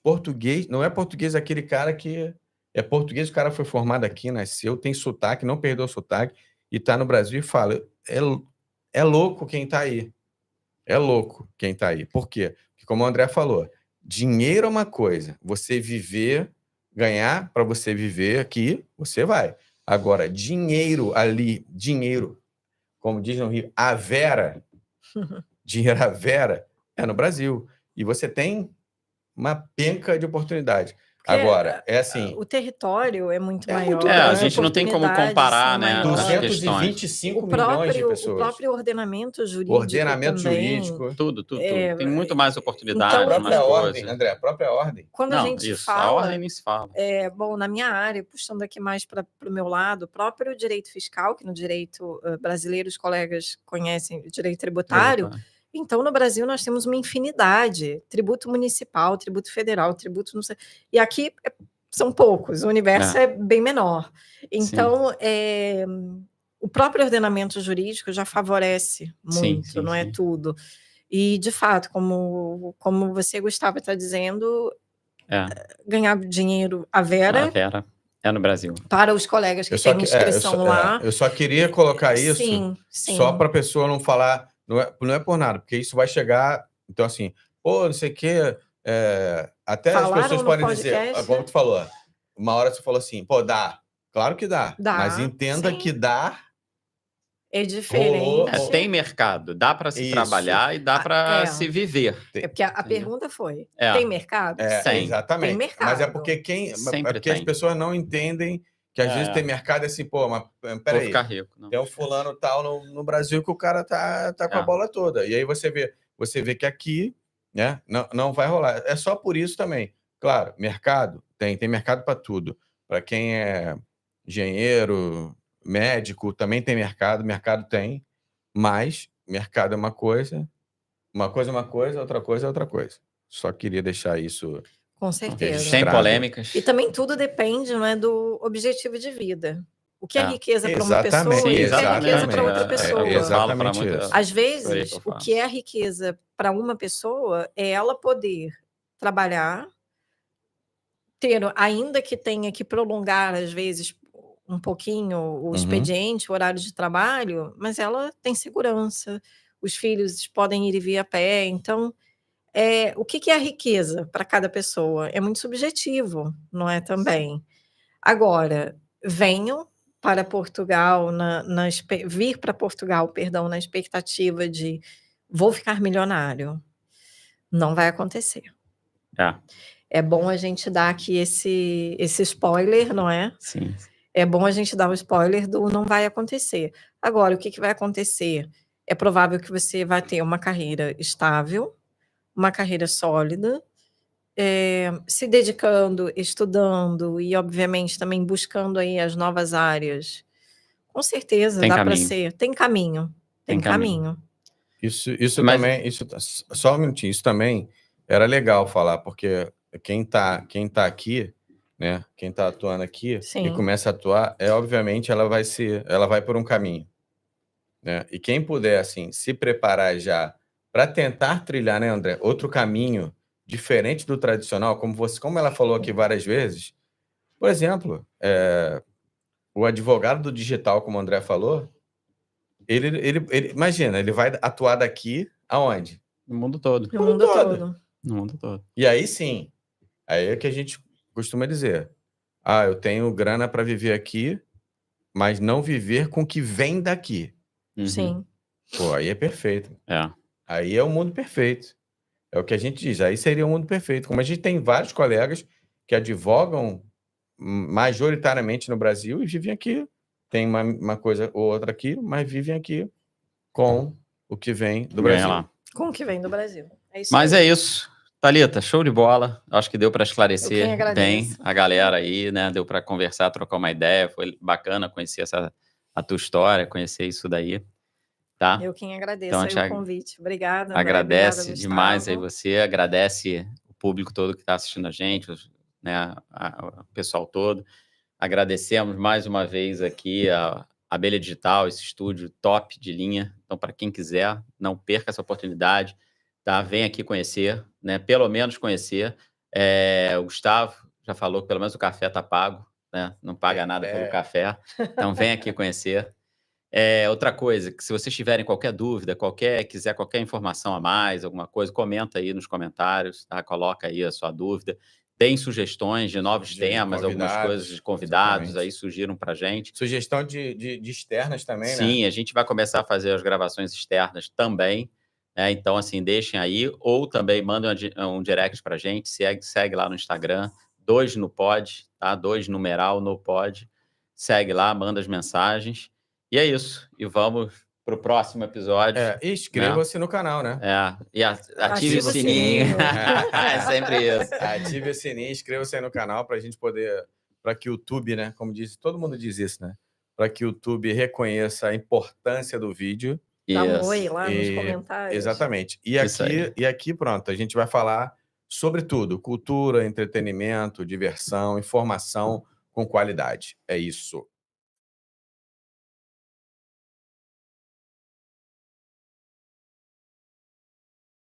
não é português aquele cara que é português, o cara foi formado aqui, nasceu, tem sotaque, não perdeu o sotaque, e está no Brasil e fala, é louco quem está aí. É louco quem está aí. Por quê? Porque, como o André falou, dinheiro é uma coisa, você ganhar para você viver aqui, você vai. Agora, dinheiro, como diz no Rio, dinheiro à vera, é no Brasil. E você tem uma penca de oportunidade. Porque Agora, é assim... o território é muito É maior. muito a grande. gente não tem como comparar, né, as questões. 225 milhões de pessoas. O próprio ordenamento jurídico Ordenamento também. jurídico. Tudo. Tem muito mais oportunidade, Então, mais coisas. André, a própria ordem. Quando a gente A fala... ordem nem se fala. Bom, na minha área, puxando aqui mais para o meu lado, o próprio direito fiscal, que no direito brasileiro os colegas conhecem, o direito tributário. Então, no Brasil, nós temos uma infinidade. Tributo municipal, tributo federal, tributo... Não sei, e aqui são poucos, o universo é bem menor. Então, o próprio ordenamento jurídico já favorece muito, não é tudo. E, de fato, como você, Gustavo, está dizendo, ganhar dinheiro à vera... É no Brasil. Para os colegas que têm inscrição lá. Eu só queria colocar isso sim. só para a pessoa não falar, não é por nada, porque isso vai chegar, então assim, não sei o quê, até Falaram as pessoas podem podcast, dizer, como tu falou, uma hora você falou assim, dá, claro que dá, mas entenda que dá... É diferente. Tem mercado, dá para se trabalhar e dá para se viver. Porque a pergunta foi, tem mercado? Sim, exatamente. Tem mercado. Mas é porque as pessoas não entendem que às vezes tem mercado assim, mas peraí, vou ficar rico. Não. Tem um fulano tal no Brasil que o cara tá com a bola toda. E aí você vê que aqui, né, não vai rolar. É só por isso também. Claro, mercado, tem mercado para tudo. Para quem é engenheiro, médico, também tem mercado tem, mas mercado é uma coisa é uma coisa, outra coisa é outra coisa. Só queria deixar isso... Com certeza. Sem polêmicas. E também tudo depende, não é, do objetivo de vida. O que é riqueza para uma pessoa e o que é riqueza para outra pessoa. Exatamente isso. Às vezes, o que é riqueza para uma pessoa é ela poder trabalhar, ainda que tenha que prolongar, às vezes, um pouquinho o expediente, o horário de trabalho, mas ela tem segurança, os filhos podem ir e vir a pé. Então, o que é a riqueza para cada pessoa? É muito subjetivo, não é também? Agora, venham para Portugal, vir para Portugal, perdão, na expectativa de vou ficar milionário. Não vai acontecer. É bom a gente dar aqui esse spoiler, não é? Sim. É bom a gente dar o spoiler do não vai acontecer. Agora, o que vai acontecer? é provável que você vai ter uma carreira estável, uma carreira sólida, se dedicando, estudando e, obviamente, também buscando aí as novas áreas. Com certeza Tem dá para caminho. ser. Tem caminho. Tem caminho. Isso Mas- também, só um minutinho, isso também era legal falar, porque quem tá aqui, né, quem tá atuando aqui Sim. e começa a atuar, obviamente ela vai por um caminho, né? E quem puder, assim, se preparar já para tentar trilhar, né, André, outro caminho diferente do tradicional, como ela falou aqui várias vezes, por exemplo, o advogado do digital, como o André falou, ele imagina, ele vai atuar daqui aonde? No mundo todo. No mundo todo. No mundo todo. E aí sim, aí é que a gente costuma dizer, eu tenho grana para viver aqui, mas não viver com o que vem daqui. Uhum. Sim. Pô, aí é perfeito. É. Aí é o mundo perfeito. É o que a gente diz, aí seria o mundo perfeito. Como a gente tem vários colegas que advogam majoritariamente no Brasil e vivem aqui. Tem uma coisa ou outra aqui, mas vivem aqui com o que vem do Ganha Brasil. lá. Com o que vem do Brasil. É isso Mas aí. é isso. Thalita, show de bola. Acho que deu para Eu quem esclarecer agradeço. bem a galera aí, né? Deu para conversar, trocar uma ideia. Foi bacana conhecer a tua história, conhecer isso daí, tá? Eu quem agradeço Então, a aí gente o convite. Obrigada, André. agradece Obrigada, demais aí Gustavo. você, agradece o público todo que está assistindo a gente, né? O pessoal todo. Agradecemos mais uma vez aqui a Abelha Digital, esse estúdio top de linha. Então, para quem quiser, não perca essa oportunidade, tá? Vem aqui conhecer, né? Pelo menos conhecer. O Gustavo já falou que pelo menos o café tá pago, né? Não paga nada pelo café. Então, vem aqui conhecer. Outra coisa, que se vocês tiverem qualquer dúvida, quiser qualquer informação a mais, alguma coisa, comenta aí nos comentários, tá? Coloca aí a sua dúvida. Tem sugestões de novos temas, algumas coisas de convidados exatamente. aí surgiram para gente. Sugestão de externas também, né? Sim, a gente vai começar a fazer as gravações externas também. Então, assim, deixem aí. Ou também mandem um direct para a gente. Segue lá no Instagram. 2 no pod, tá? 2 numeral no pod. Segue lá, manda as mensagens. E é isso. E vamos para o próximo episódio. E inscreva-se no canal, né? E ative o sininho. É sempre isso. Ative o sininho, inscreva-se aí no canal para a gente poder, para que o YouTube, né? Como diz, todo mundo diz isso, né? Para que o YouTube reconheça a importância do vídeo. Dá um oi lá nos comentários. Exatamente. E aqui, pronto, a gente vai falar sobre tudo: cultura, entretenimento, diversão, informação com qualidade. É isso.